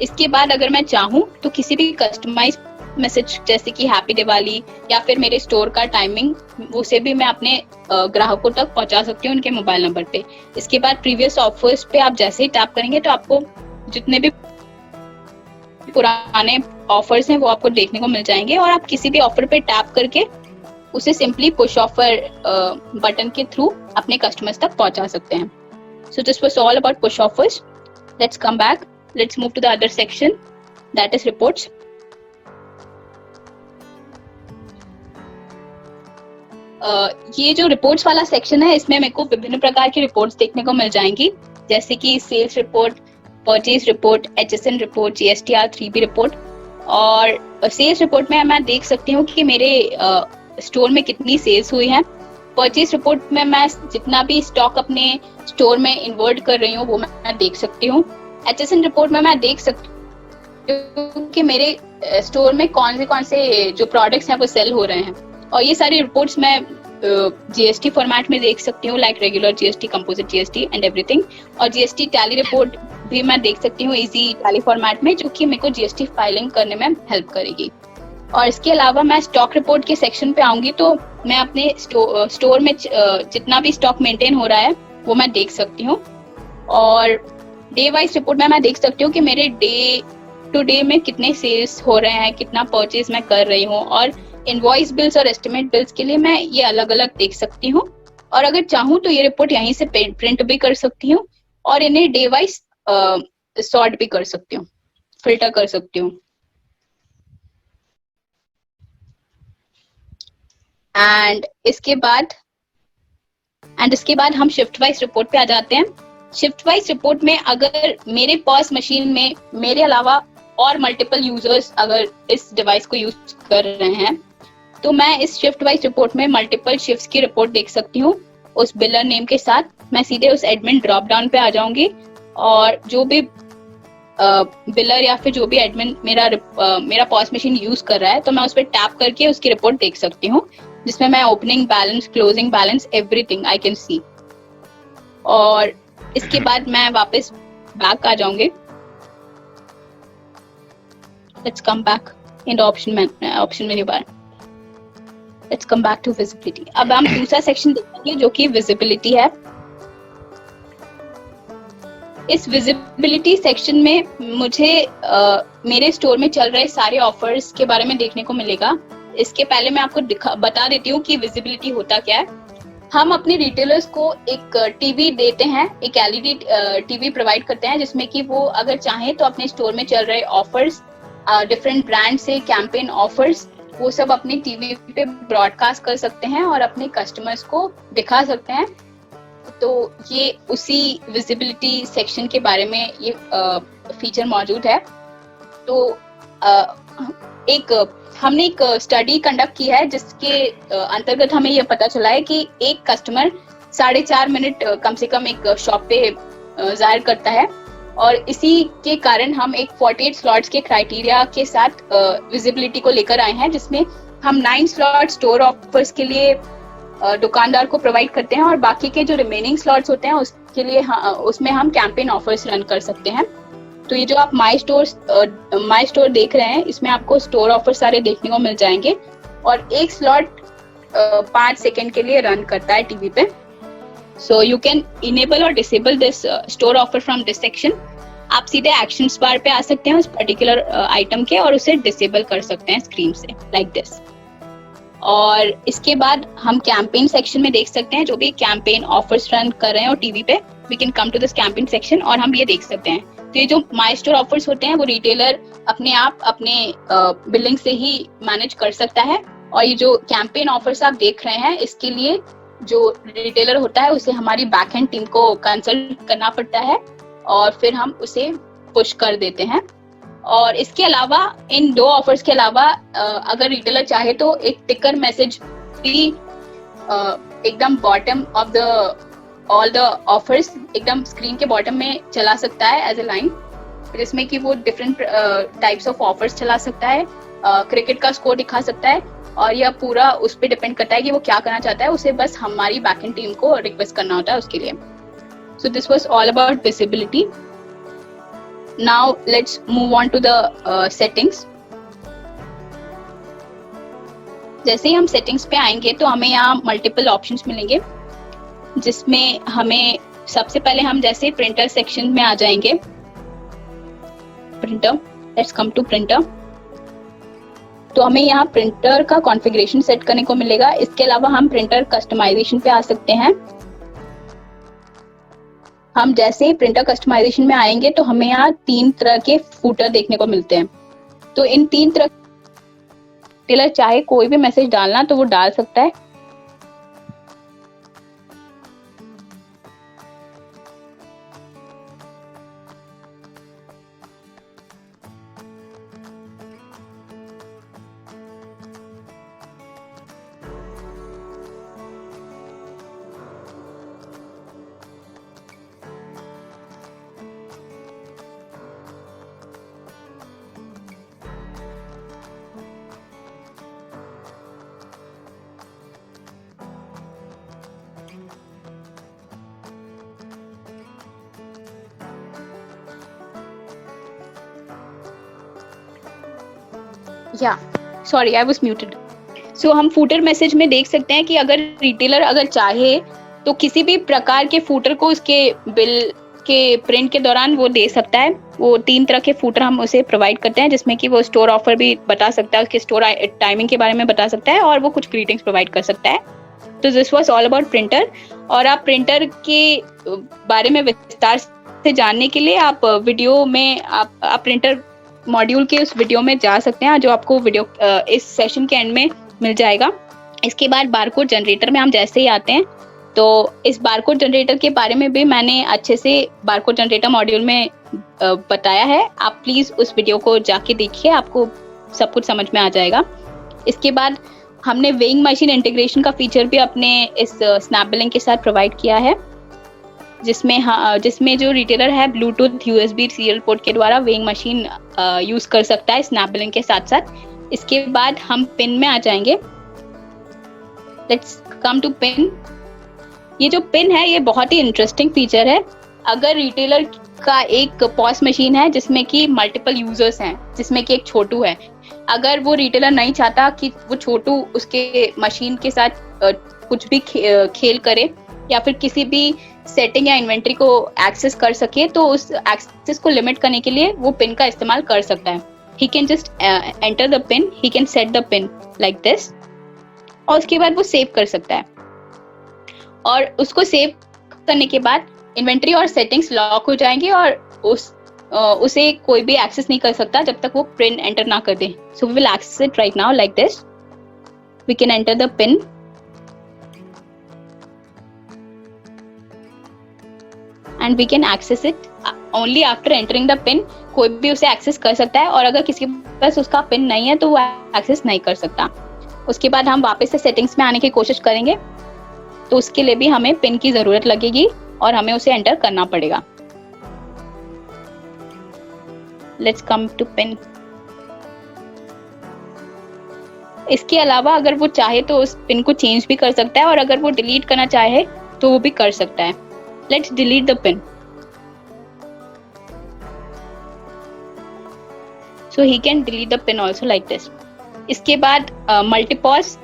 इसके बाद अगर मैं चाहूँ तो किसी भी कस्टमाइज मैसेज जैसे कि हैप्पी दिवाली या फिर मेरे स्टोर का टाइमिंग उसे भी मैं अपने ग्राहकों तक पहुंचा सकती हूँ उनके मोबाइल नंबर पे. इसके बाद प्रीवियस ऑफर्स पे आप जैसे ही टैप करेंगे तो आपको जितने भी पुराने ऑफर्स हैं वो आपको देखने को मिल जाएंगे और आप किसी भी ऑफर पे टैप करके उसे सिंपली पुश ऑफर बटन के थ्रू अपने कस्टमर्स तक पहुंचा सकते हैं. So this was all about push offers. Let's come back. Let's move to the other section that is reports. ये जो रिपोर्ट्स वाला सेक्शन है इसमें मेरे को विभिन्न प्रकार की रिपोर्ट्स देखने को मिल जाएंगी जैसे कि sales report, purchase report, HSN report, GSTR 3B report. और सेल्स रिपोर्ट में मैं देख सकती हूँ कि मेरे स्टोर में कितनी सेल्स हुई है. परचेज रिपोर्ट में मैं जितना भी स्टॉक अपने स्टोर में इन्वर्ट कर रही हूँ वो मैं देख सकती हूँ. HSN रिपोर्ट में मैं देख सकती हूँ कि मेरे स्टोर में कौन से जो प्रोडक्ट्स हैं वो सेल हो रहे हैं. और ये सारी रिपोर्ट्स मैं GST फॉर्मेट में देख सकती हूँ like regular GST, composite GST and everything. और GST टैली रिपोर्ट भी मैं देख सकती हूँ इजी टैली फॉर्मेट में जो कि मेरे को GST फाइलिंग करने में हेल्प करेगी. और इसके अलावा मैं स्टॉक रिपोर्ट के सेक्शन पे आऊंगी तो मैं अपने स्टोर में जितना भी स्टॉक मेंटेन हो रहा है वो मैं देख सकती हूँ. और डे वाइज रिपोर्ट में मैं देख सकती हूँ कि मेरे डे टू डे में कितने सेल्स हो रहे हैं, कितना परचेज मैं कर रही हूँ. और इनवॉइस बिल्स और एस्टिमेट बिल्स के लिए मैं ये अलग अलग देख सकती हूँ. और अगर चाहूँ तो ये रिपोर्ट यहीं से प्रिंट भी कर सकती हूँ और इन्हें डे वाइज सॉर्ट भी कर सकती हूँ, फिल्टर कर सकती हूँ. एंड इसके बाद हम शिफ्ट वाइज रिपोर्ट पे आ जाते हैं. शिफ्ट वाइज रिपोर्ट में अगर मेरे पास मशीन में मेरे अलावा और मल्टीपल यूजर्स अगर इस डिवाइस को यूज कर रहे हैं तो मैं इस शिफ्ट वाइज रिपोर्ट में मल्टीपल शिफ्ट्स की रिपोर्ट देख सकती हूँ उस बिलर नेम के साथ। मैं सीधे उस एडमिन ड्रॉप डाउन पे आ जाऊंगी और जो भी बिलर या फिर जो भी एडमिन मेरा पॉस मशीन यूज कर रहा है तो मैं उस पर टैप करके उसकी रिपोर्ट देख सकती हूँ, जिसमें मैं opening balance, closing balance, everything I can see. और इसके बाद मैं वापस बैक आ जाऊंगी। Let's come back in the option menu bar. Let's come back to visibility. अब हम दूसरा सेक्शन देखेंगे जो कि विजिबिलिटी है। इस विजिबिलिटी सेक्शन में मुझे मेरे स्टोर में चल रहे सारे ऑफर्स के बारे में देखने को मिलेगा। इसके पहले मैं आपको बता देती हूँ कि विजिबिलिटी होता क्या है। हम अपने रिटेलर्स को एक टीवी देते हैं, एक एलईडी टीवी प्रोवाइड करते हैं, जिसमें कि वो अगर चाहें तो अपने स्टोर में चल रहे ऑफर्स, डिफरेंट ब्रांड से कैंपेन ऑफर्स, वो सब अपने टीवी पे ब्रॉडकास्ट कर सकते हैं और अपने कस्टमर्स को दिखा सकते हैं। तो ये उसी विजिबिलिटी सेक्शन के बारे में ये फीचर मौजूद है। तो हमने एक स्टडी कंडक्ट की है जिसके अंतर्गत हमें ये पता चला है कि एक कस्टमर 4.5 मिनट कम से कम एक शॉप पे जाहिर करता है, और इसी के कारण हम एक 48 स्लॉट्स के क्राइटेरिया के साथ विजिबिलिटी को लेकर आए हैं, जिसमें हम 9 स्लॉट स्टोर ऑफर्स के लिए दुकानदार को प्रोवाइड करते हैं और बाकी के जो रिमेनिंग स्लॉट्स होते हैं उसके लिए उसमें हम कैंपेन ऑफर्स रन कर सकते हैं। तो ये जो आप माई स्टोर देख रहे हैं, इसमें आपको स्टोर ऑफर सारे देखने को मिल जाएंगे और एक स्लॉट 5 सेकेंड के लिए रन करता है टीवी पे। सो यू कैन इनेबल और disable this store offer from this section. आप सीधे एक्शंस बार पे आ सकते हैं उस पर्टिकुलर आइटम के और उसे डिसेबल कर सकते हैं स्क्रीन से, लाइक दिस। और इसके बाद हम कैंपेन सेक्शन में देख सकते हैं जो भी कैंपेन ऑफर्स रन कर रहे हैं और टीवी पे we can come to this campaign section और हम ये देख सकते हैं। तो ये जो माई स्टोर ऑफर्स होते हैं वो रिटेलर अपने आप अपने बिलिंग से ही मैनेज कर सकता है, और ये जो कैंपेन ऑफर्स आप देख रहे हैं इसके लिए जो रिटेलर होता है उसे हमारी बैक एंड टीम को कंसल्ट करना पड़ता है और फिर हम उसे पुश कर देते हैं। और इसके अलावा इन 2 ऑफर्स के अलावा अगर रिटेलर चाहे तो एक टिकर मैसेज भी एकदम bottom of the all the offers एकदम स्क्रीन के बॉटम में चला सकता है एज ए लाइन, जिसमें कि वो डिफरेंट टाइप्स ऑफ ऑफर्स चला सकता है, क्रिकेट का स्कोर दिखा सकता है, और यह पूरा उस पर डिपेंड करता है कि वो क्या करना चाहता है। उसे बस हमारी बैकएंड टीम को रिक्वेस्ट करना होता है उसके लिए। सो this was all about visibility. Now let's move on to the settings. जैसे ही हम सेटिंग्स पे आएंगे तो हमें यहाँ मल्टीपल ऑप्शंस मिलेंगे, जिसमें हमें सबसे पहले हम जैसे प्रिंटर सेक्शन में आ जाएंगे। Printer, let's come to printer. तो हमें यहाँ प्रिंटर का कॉन्फ़िगरेशन सेट करने को मिलेगा। इसके अलावा हम प्रिंटर कस्टमाइजेशन पे आ सकते हैं। हम जैसे ही प्रिंटर कस्टमाइजेशन में आएंगे तो हमें यहाँ 3 तरह के फूटर देखने को मिलते हैं। तो इन 3 तरह टेलर चाहे कोई भी मैसेज डालना तो वो डाल सकता है। Sorry I was muted. So हम फूटर मैसेज में देख सकते हैं कि अगर रिटेलर अगर चाहे तो किसी भी प्रकार के फूटर को उसके बिल के प्रिंट के दौरान वो दे सकता है। वो 3 तरह के फूटर हम उसे प्रोवाइड करते हैं, जिसमें कि वो स्टोर ऑफर भी बता सकता है, उसके स्टोर टाइमिंग के बारे में बता सकता है और वो कुछ ग्रीटिंग्स प्रोवाइड कर सकता है। तो this was all about printer. और आप प्रिंटर के बारे में विस्तार से जानने के लिए आप वीडियो में आप प्रिंटर मॉड्यूल के उस वीडियो में जा सकते हैं, जो आपको वीडियो इस सेशन के एंड में मिल जाएगा। इसके बाद बारकोड जनरेटर में हम जैसे ही आते हैं तो इस बारकोड जनरेटर के बारे में भी मैंने अच्छे से बारकोड जनरेटर मॉड्यूल में बताया है। आप प्लीज उस वीडियो को जाके देखिए, आपको सब कुछ समझ में आ जाएगा। इसके बाद हमने वेइंग मशीन इंटीग्रेशन का फीचर भी अपने इस स्नैप बिलिंग के साथ प्रोवाइड किया है, जिसमें जो रिटेलर है ब्लूटूथ यूएसबी सीरियल पोर्ट के द्वारा वेइंग मशीन यूज कर सकता है स्नैप बिलिंग के साथ साथ। इसके बाद हम पिन में आ जाएंगे। Let's come to pin. ये जो पिन है ये बहुत ही इंटरेस्टिंग फीचर है। अगर रिटेलर का एक पॉस मशीन है जिसमें कि मल्टीपल यूजर्स हैं, जिसमें कि एक छोटू है, अगर वो रिटेलर नहीं चाहता कि वो छोटू उसके मशीन के साथ कुछ भी खेल करे या फिर किसी भी सेटिंग या इन्वेंट्री को एक्सेस कर सके, तो उस एक्सेस को लिमिट करने के लिए वो पिन का इस्तेमाल कर सकता है। He can just enter the pin, he can set the pin like this, और उसके बाद वो सेव कर सकता है। और उसको सेव करने के बाद इन्वेंट्री और सेटिंग्स लॉक हो जाएंगी और उसे कोई भी एक्सेस नहीं कर सकता जब तक वो पिन एंटर ना कर दे। So we will access it right now like this. We can enter the pin and we can access it only after entering the pin. कोई भी उसे एक्सेस कर सकता है और अगर किसी के पास उसका पिन नहीं है तो वो एक्सेस नहीं कर सकता। उसके बाद हम वापस से सेटिंग्स में आने की कोशिश करेंगे, तो उसके लिए भी हमें पिन की जरूरत लगेगी और हमें उसे एंटर करना पड़ेगा। Let's come to pin. इसके अलावा अगर वो चाहे तो उस पिन को चेंज भी कर सकता है और अगर वो डिलीट करना चाहे तो वो भी कर सकता है। Let's delete the pin. So he can delete the pin also like this. इसके बाद मल्टीपॉज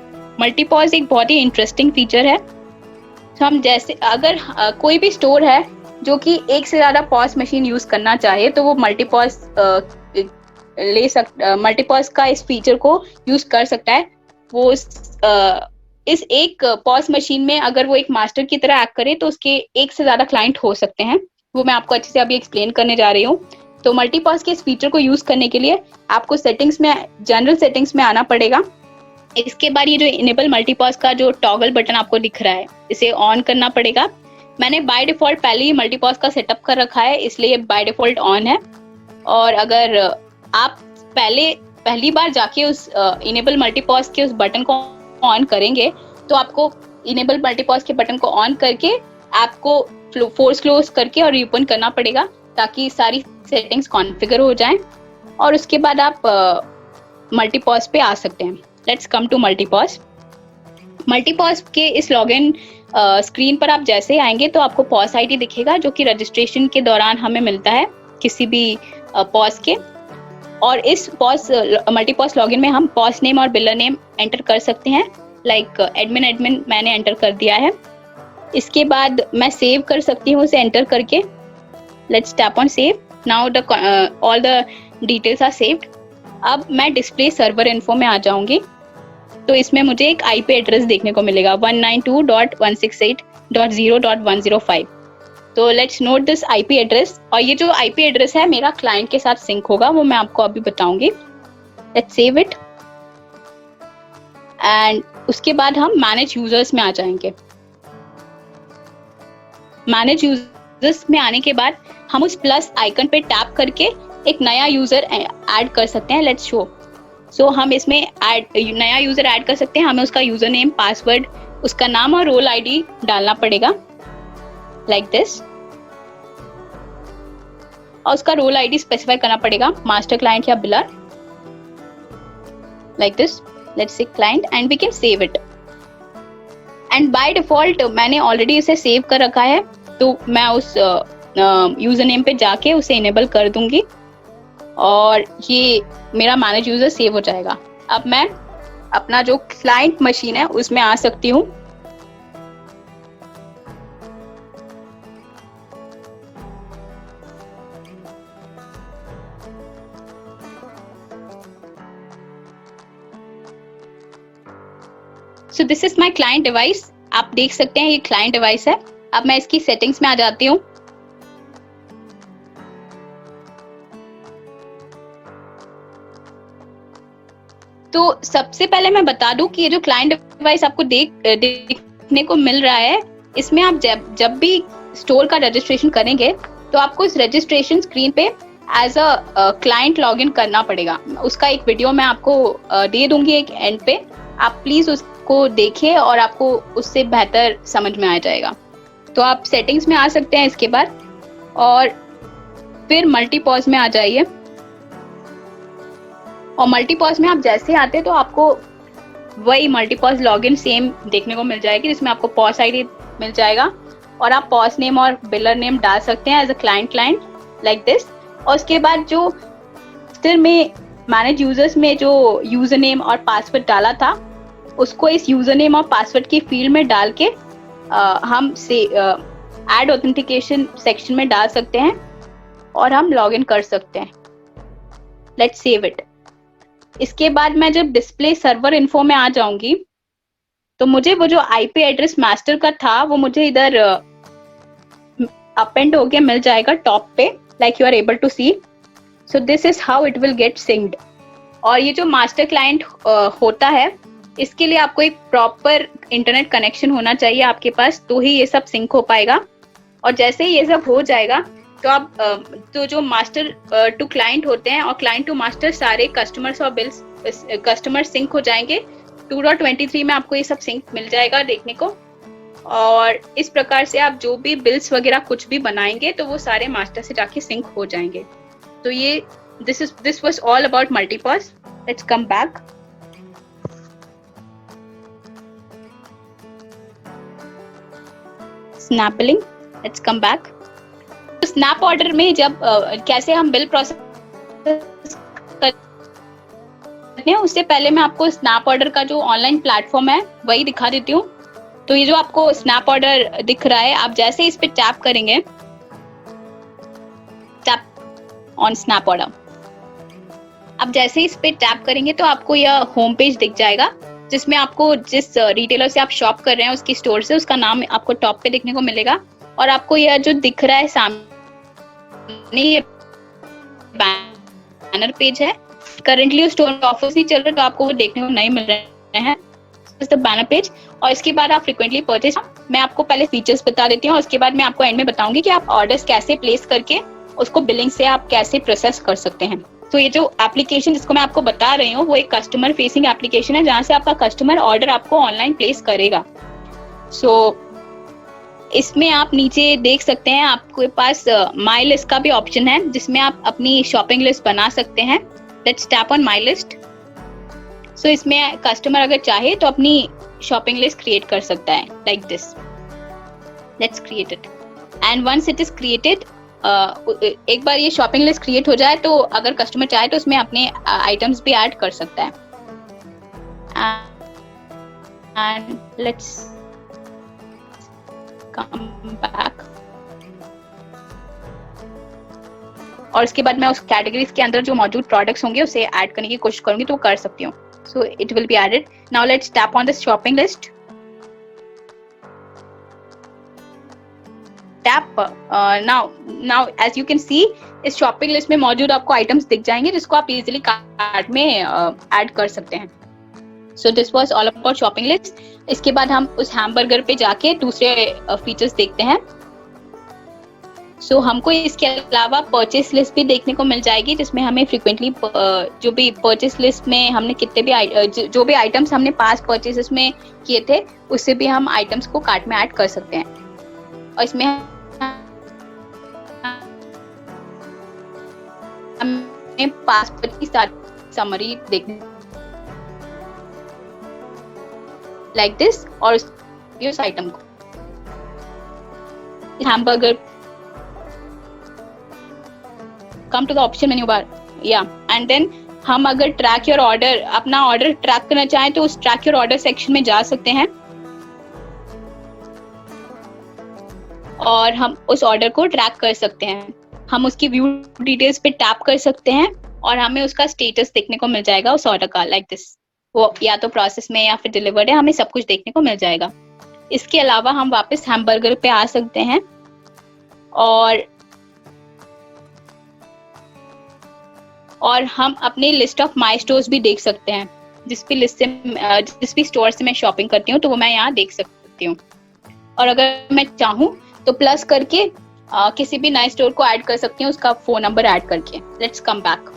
एक बहुत ही इंटरेस्टिंग फीचर है। तो हम जैसे अगर कोई भी स्टोर है जो कि एक से ज्यादा पॉज मशीन यूज करना चाहे तो वो मल्टीपॉज का इस फीचर को यूज कर सकता है। वो इस एक पॉज मशीन में अगर वो एक मास्टर की तरह एक्ट करे तो उसके एक से ज्यादा क्लाइंट हो सकते हैं। वो मैं आपको अच्छे से अभी एक्सप्लेन करने जा रही हूँ। तो मल्टीपॉज के इस फीचर को यूज करने के लिए आपको जनरल सेटिंग्स में आना पड़ेगा। इसके बाद ये जो इनेबल मल्टीपॉज का जो टॉगल बटन आपको दिख रहा है, इसे ऑन करना पड़ेगा। मैंने बाय डिफॉल्ट पहले ही मल्टीपॉज का सेटअप कर रखा है, इसलिए ये बाय डिफॉल्ट ऑन है। और अगर आप पहली बार जाके उस इनेबल मल्टीपॉज के उस बटन को ऑन करेंगे तो आपको इनेबल मल्टीपॉज के बटन को ऑन करके आपको फोर्स क्लोज करके और रीओपन करना पड़ेगा ताकि सारी सेटिंग्स कॉन्फ़िगर हो जाएं और उसके बाद आप मल्टीपॉज पे आ सकते हैं। Let's come to मल्टीपॉज। मल्टीपॉज के इस लॉगिन स्क्रीन पर आप जैसे ही आएंगे तो आपको पॉज आईडी दिखेगा जो कि रजिस्ट्रेशन के दौरान हमें मिलता है किसी भी पॉज के। और इस मल्टीपॉज लॉगिन में हम पॉज नेम और बिलर नेम एंटर कर सकते हैं। लाइक एडमिन मैंने एंटर कर दिया है। इसके बाद मैं सेव कर सकती हूँ उसे एंटर करके। Let's tap on save. Now all the details are saved. अब मैं डिस्प्ले सर्वर इन्फो में आ जाऊंगी तो इसमें मुझे एक आईपी एड्रेस देखने को मिलेगा 192.168.0.105। तो let's note this IP address. और ये जो आईपी एड्रेस है मेरा क्लाइंट के साथ सिंक होगा, वो मैं आपको अभी बताऊंगी। लेट्स सेव इट एंड उसके बाद हम मैनेज यूजर्स में आ जाएंगे। मैनेज यूजर्स में आने के बाद हम उस प्लस आइकन पे टैप करके एक नया यूजर ऐड कर सकते हैं। Let's show. सो हम इसमें नया यूजर ऐड कर सकते हैं। हमें उसका यूजर नेम, पासवर्ड, उसका नाम और रोल आईडी डालना पड़ेगा लाइक दिस। और उसका रोल आईडी स्पेसिफाई करना पड़ेगा, मास्टर, क्लाइंट या biller, like this. Let's say client and we can save it. And by default मैंने ऑलरेडी इसे सेव कर रखा है तो मैं उस यूजर नेम पे जाके उसे इनेबल कर दूंगी और ये मेरा मैनेज यूजर सेव हो जाएगा। अब मैं अपना जो क्लाइंट मशीन है उसमें आ सकती हूँ। सो this is my client device. आप देख सकते हैं ये क्लाइंट डिवाइस है। अब मैं इसकी सेटिंग्स में आ जाती हूँ। तो सबसे पहले मैं बता दूं कि ये जो क्लाइंट डिवाइस आपको देखने को मिल रहा है, इसमें आप जब भी स्टोर का रजिस्ट्रेशन करेंगे तो आपको इस रजिस्ट्रेशन स्क्रीन पे एज अ क्लाइंट लॉगिन करना पड़ेगा। उसका एक वीडियो मैं आपको दे दूंगी एक एंड पे, आप प्लीज उसको देखिए और आपको उससे बेहतर समझ में आ जाएगा। तो आप सेटिंग्स में आ सकते हैं इसके बाद, और फिर मल्टीपॉज में आ जाइए। और मल्टीपॉज में आप जैसे आते हैं तो आपको वही मल्टीपॉज लॉगिन सेम देखने को मिल जाएगी, जिसमें आपको पॉज आईडी मिल जाएगा और आप पॉज नेम और बिलर नेम डाल सकते हैं as a client like this. और उसके बाद जो रजिस्टर में मैनेज यूजर्स में जो यूजर नेम और पासवर्ड डाला था, उसको इस यूजर नेम और पासवर्ड की फील्ड में डाल के हम से ऐड ऑथेंटिकेशन सेक्शन में डाल सकते हैं और हम लॉगिन कर सकते हैं। Let's save it. इसके बाद मैं जब डिस्प्ले सर्वर इन्फो में आ जाऊंगी तो मुझे वो जो आईपी एड्रेस मास्टर का था वो मुझे इधर अपेंड होके मिल जाएगा टॉप पे, like you are able to see. So this is how it will get synced. और ये जो मास्टर क्लाइंट होता है, इसके लिए आपको एक प्रॉपर इंटरनेट कनेक्शन होना चाहिए आपके पास, तो ही ये सब सिंक हो पाएगा। और जैसे ही ये सब हो जाएगा तो आप तो जो मास्टर टू क्लाइंट होते हैं और क्लाइंट टू मास्टर सारे कस्टमर्स और बिल्स कस्टमर सिंक हो जाएंगे। 2.23 में आपको ये सब सिंक मिल जाएगा देखने को। और इस प्रकार से आप जो भी बिल्स वगैरह कुछ भी बनाएंगे तो वो सारे मास्टर से जाके सिंक हो जाएंगे। तो ये this was all about multipause. Let's come back. Snap billing. Let's come back. तो स्नैप ऑर्डर में जब कैसे हम बिल प्रोसेस करते हैं, उससे पहले मैं आपको स्नैप ऑर्डर का जो ऑनलाइन प्लेटफॉर्म है वही दिखा देती हूँ। तो ये जो आपको स्नैप ऑर्डर दिख रहा है, आप जैसे इस पे टैप करेंगे, टैप ऑन स्नैप ऑर्डर, आप जैसे इस पे टैप करेंगे तो आपको यह होम पेज दिख जाएगा, जिसमें आपको जिस रिटेलर से आप शॉप कर रहे हैं उसकी स्टोर से उसका नाम आपको टॉप पे देखने को मिलेगा। और आपको यह जो दिख रहा है सामने, ये बैनर पेज है। करंटली स्टोर में ऑफर्स नहीं चल रहे तो आपको वो देखने को नहीं मिल रहे हैं, बैनर पेज। और इसके बाद आप फ्रीक्वेंटली परचेज, मैं आपको पहले फीचर्स बता देती हूँ, उसके बाद मैं आपको एंड में बताऊंगी कि आप ऑर्डर्स कैसे प्लेस करके उसको बिलिंग से आप कैसे प्रोसेस कर सकते हैं। तो ये जो एप्लीकेशन जिसको मैं आपको बता रही हूँ वो एक कस्टमर फेसिंग एप्लीकेशन है, जहाँ से आपका कस्टमर ऑर्डर आपको ऑनलाइन प्लेस करेगा। सो इसमें आप नीचे देख सकते हैं, आपके पास माई लिस्ट का भी ऑप्शन है, जिसमें आप अपनी शॉपिंग लिस्ट बना सकते हैं। Let's tap on my list. So इसमें कस्टमर अगर चाहे तो अपनी शॉपिंग लिस्ट क्रिएट कर सकता है like this. Let's create it and once it is created, एक बार ये शॉपिंग लिस्ट क्रिएट हो जाए तो अगर कस्टमर चाहे तो उसमें अपने आइटम्स भी ऐड कर सकता है। And let's come back. और इसके बाद मैं उस कैटेगरीज के अंदर जो मौजूद प्रोडक्ट्स होंगे उसे ऐड करने की कोशिश करूंगी तो कर सकती हूँ। So it will be added. Now let's tap on this shopping list. Tap now as you can see, इस शॉपिंग लिस्ट में मौजूद आपको आइटम्स दिख जाएंगे जिसको आप इजीली कार्ट में ऐड कर सकते हैं। So this was all about shopping list. इसके बाद हम उस हैमबर्गर पे जाके दूसरे फीचर्स देखते हैं। सो हमको इसके अलावा परचेस लिस्ट भी देखने को मिल जाएगी, जिसमें हमें फ्रीक्वेंटली जो भी परचेस लिस्ट में हमने कितने भी जो भी आइटम्स हमने पास परचेसेस में किए थे उससे भी हम आइटम्स को कार्ट में ऐड कर सकते हैं। और इसमें हमें पास की समरी देखने लाइक दिस। और उस आइटम को hamburger, come to the option menu bar, yeah, and then हम अगर ट्रैक योर ऑर्डर, अपना ऑर्डर ट्रैक करना चाहें तो उस ट्रैक योर ऑर्डर सेक्शन में जा सकते हैं और हम उस ऑर्डर को ट्रैक कर सकते हैं। हम उसकी व्यू डिटेल्स पे टैप कर सकते हैं और हमें उसका स्टेटस देखने को मिल जाएगा उस ऑर्डर का लाइक दिस। वो या तो प्रोसेस में या फिर डिलीवर्ड है, हमें सब कुछ देखने को मिल जाएगा। इसके अलावा हम वापस हैमबर्गर पे आ सकते हैं और हम अपनी लिस्ट ऑफ माई स्टोर्स भी देख सकते हैं। जिस भी स्टोर से मैं शॉपिंग करती हूँ तो वो मैं यहाँ देख सकती हूँ। और अगर मैं चाहूँ तो प्लस करके किसी भी नए स्टोर को ऐड कर सकती हूँ, उसका फोन नंबर ऐड करके। Let's come back.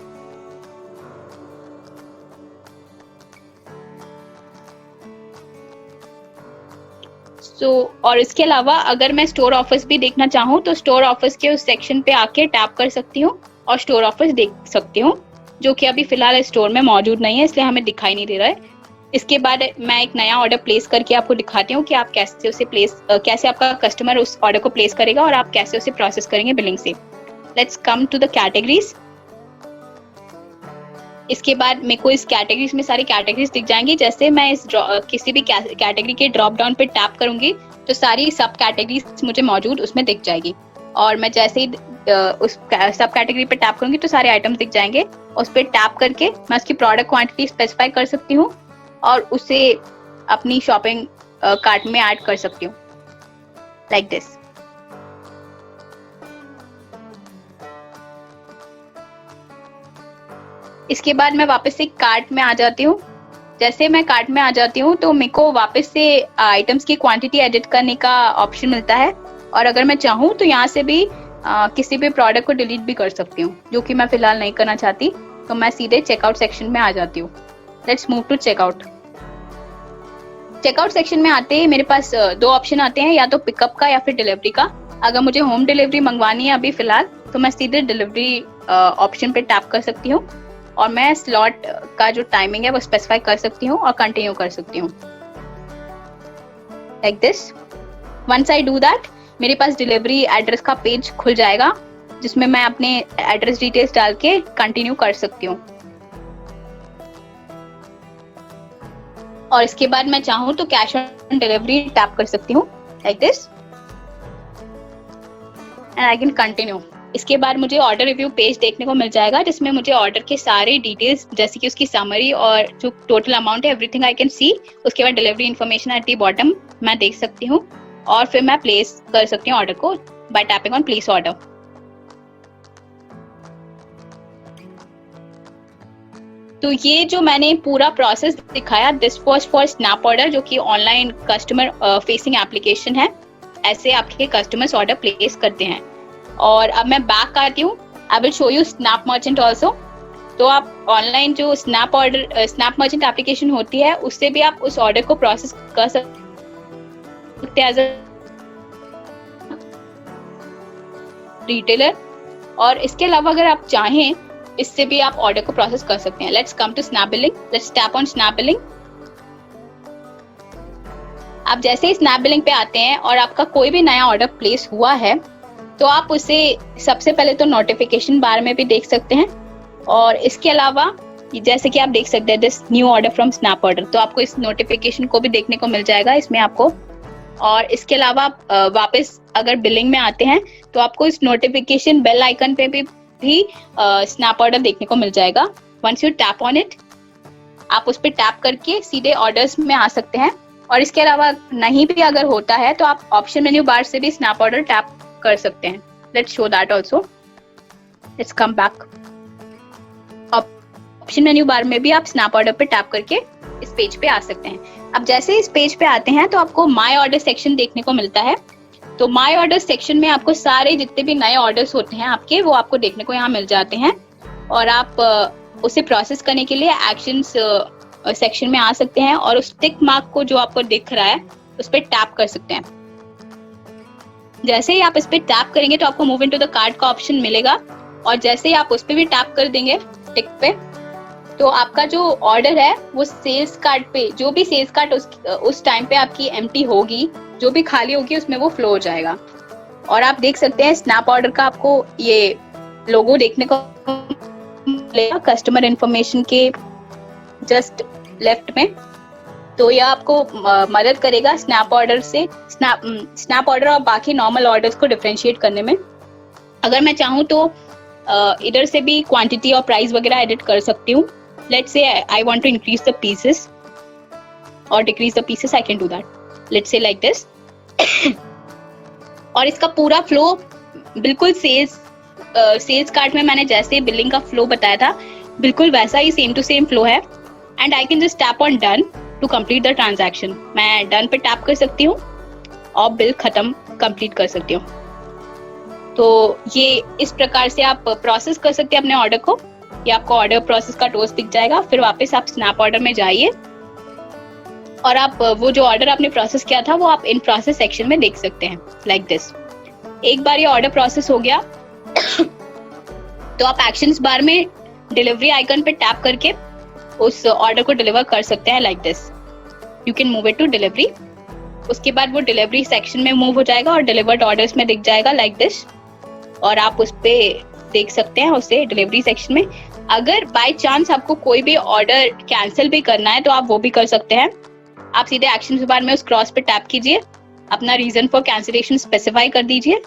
और इसके अलावा अगर मैं स्टोर ऑफर्स भी देखना चाहूँ तो स्टोर ऑफर्स के उस सेक्शन पे आके टैप कर सकती हूँ और स्टोर ऑफर्स देख सकती हूँ, जो कि अभी फिलहाल स्टोर में मौजूद नहीं है, इसलिए हमें दिखाई नहीं दे रहा है। इसके बाद मैं एक नया ऑर्डर प्लेस करके आपको दिखाती हूँ कि आप कैसे आपका कस्टमर उस ऑर्डर को प्लेस करेगा और आप कैसे उसे प्रोसेस करेंगे बिलिंग से। Let's come to the categories. इसके बाद मेरे को इस कैटेगरीज में सारी कैटेगरीज दिख जाएंगी। जैसे मैं इस किसी भी कैटेगरी के ड्रॉप डाउन पे टैप करूंगी तो सारी सब कैटेगरीज मुझे मौजूद उसमें दिख जाएगी, और मैं जैसे ही उस सब कैटेगरी पे टैप करूंगी तो सारे आइटम्स दिख जाएंगे। उस पर टैप करके मैं उसकी प्रोडक्ट क्वांटिटी स्पेसिफाई कर सकती हूँ और उसे अपनी शॉपिंग कार्ट में ऐड कर सकती हूँ, लाइक दिस। इसके बाद मैं वापस से कार्ट में आ जाती हूँ। जैसे मैं कार्ट में आ जाती हूँ तो मेरे को वापस से आइटम्स की क्वांटिटी एडिट करने का ऑप्शन मिलता है, और अगर मैं चाहूँ तो यहाँ से भी किसी भी प्रोडक्ट को डिलीट भी कर सकती हूँ, जो कि मैं फिलहाल नहीं करना चाहती। तो मैं सीधे चेकआउट सेक्शन में आ जाती हूँ। Let's move to checkout. Checkout section में आते ही मेरे पास दो ऑप्शन आते हैं, या तो पिकअप का या फिर डिलीवरी का। अगर मुझे होम डिलीवरी मंगवानी है अभी फिलहाल तो मैं सीधे डिलीवरी ऑप्शन पे टैप कर सकती हूँ, और मैं स्लॉट का जो टाइमिंग है वो स्पेसिफाई कर सकती हूँ और कंटिन्यू कर सकती हूँ, like this. Once I do that, मेरे पास डिलीवरी एड्रेस का पेज खुल जाएगा, जिसमें मैं अपने एड्रेस डिटेल्स डाल के कंटिन्यू कर सकती हूँ। और इसके बाद मैं चाहूँ तो कैश ऑन डिलीवरी टैप कर सकती हूँ, like this, and I can continue. इसके बाद मुझे ऑर्डर रिव्यू पेज देखने को मिल जाएगा, जिसमें मुझे ऑर्डर के सारे डिटेल्स जैसे कि उसकी समरी और जो टोटल अमाउंट है एवरीथिंग आई कैन सी। उसके बाद delivery information at the bottom मैं देख सकती हूँ, और फिर मैं प्लेस कर सकती हूँ ऑर्डर को bye tapping on place order. तो ये जो मैंने पूरा प्रोसेस दिखाया, this was for snap order, जो कि ऑनलाइन कस्टमर फेसिंग एप्लीकेशन है। ऐसे आपके कस्टमर्स ऑर्डर प्लेस करते हैं। और अब मैं बैक आती हूँ। I will show you snap merchant also. तो आप ऑनलाइन जो स्नैप मर्चेंट एप्लीकेशन होती है, उससे भी आप उस ऑर्डर को प्रोसेस कर सकते हैं एज अ रिटेलर। और इसके अलावा अगर आप चाहें, इससे भी आप ऑर्डर को प्रोसेस कर सकते हैं। Let's come to snap billing. Let's tap on snap billing. आप जैसे ही स्नैप बिलिंग पे आते हैं और आपका कोई भी नया ऑर्डर प्लेस हुआ है, तो आप उसे सबसे पहले तो नोटिफिकेशन बार में भी देख सकते हैं, और इसके अलावा जैसे कि आप देख सकते हैं this new order from snap order, तो आपको इस नोटिफिकेशन को भी देखने को मिल जाएगा इसमें आपको। और इसके अलावा आप वापस अगर बिलिंग में आते हैं तो आपको इस नोटिफिकेशन बेल आइकन पे भी स्नैप ऑर्डर देखने को मिल जाएगा। Once you tap on it, आप उस पर टैप करके सीधे ऑर्डर्स में आ सकते हैं। और इसके अलावा नहीं भी अगर होता है तो आप ऑप्शन मेन्यू बार से भी स्नैप ऑर्डर टैप कर सकते हैं। Let's show that also. Let's come back. Option menu बार में भी आप स्नैप ऑर्डर पे टैप करके इस पेज पे आ सकते हैं। अब जैसे इस पेज पे आते हैं तो आपको माय ऑर्डर सेक्शन देखने को मिलता है। तो माय ऑर्डर सेक्शन में आपको सारे जितने भी नए ऑर्डर्स होते हैं आपके, वो आपको देखने को यहाँ मिल जाते हैं, और आप उसे प्रोसेस करने के लिए एक्शंस सेक्शन में आ सकते हैं, और उस टिक मार्क को जो आपको दिख रहा है उस पर टैप कर सकते हैं। जैसे ही आप इस पे टैप करेंगे तो आपको मूव इनटू द कार्ट का ऑप्शन मिलेगा, और जैसे ही आप उस पे भी टैप कर देंगे टिक पे, तो आपका जो ऑर्डर है वो सेल्स कार्ट पे, जो भी सेल्स कार्ट उस टाइम पे आपकी एम्प्टी होगी, जो भी खाली होगी, उसमें वो फ्लो हो जाएगा। और आप देख सकते हैं स्नैप ऑर्डर का आपको ये लोगो देखने को मिलेगा कस्टमर इंफॉर्मेशन के जस्ट लेफ्ट में। तो यह आपको मदद करेगा स्नैप ऑर्डर से स्नैप ऑर्डर और बाकी नॉर्मल ऑर्डर्स को डिफरेंशिएट करने में। अगर मैं चाहूँ तो इधर से भी क्वांटिटी और प्राइस वगैरह एडिट कर सकती हूँ। Let's say I want to increase the pieces और decrease the pieces, I can do that. Let's say like this. और इसका पूरा फ्लो बिल्कुल सेल्स कार्ट में मैंने जैसे बिलिंग का फ्लो बताया था, बिल्कुल वैसा ही सेम टू सेम फ्लो है। And I can just tap on done to complete the transaction. मैं डन पे टैप कर सकती हूँ और बिल खत्म कंप्लीट कर सकती हूँ। तो ये इस प्रकार से आप प्रोसेस कर सकते हैं अपने ऑर्डर को। ये आपको ऑर्डर प्रोसेस का टोस्ट दिख जाएगा। फिर वापस आप स्नैप ऑर्डर में जाइए और आप वो जो ऑर्डर आपने प्रोसेस किया था वो आप इन प्रोसेस सेक्शन में देख सकते हैं लाइक दिस। एक बार ये ऑर्डर प्रोसेस हो गया तो आप एक्शंस बार में डिलीवरी आइकन पे टैप करके उस ऑर्डर को डिलीवर कर सकते हैं like this. You can move it to delivery. उसके बाद वो डिलीवरी सेक्शन में मूव हो जाएगा और डिलीवर्ड ऑर्डर्स में दिख जाएगा लाइक दिस, और आप उस पे देख सकते हैं उसे डिलीवरी सेक्शन में। अगर बाय चांस आपको कोई भी ऑर्डर कैंसिल भी करना है तो आप वो भी कर सकते हैं। आप सीधे एक्शन बार में उस क्रॉस पे टैप कीजिए, अपना रीजन फॉर कैंसिलेशन स्पेसिफाई कर दीजिए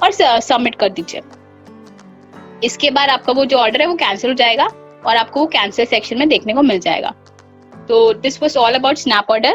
और सबमिट कर दीजिए। इसके बाद आपका वो जो ऑर्डर है वो कैंसिल हो जाएगा और आपको वो कैंसिल सेक्शन में देखने को मिल जाएगा। तो this was all about snap order.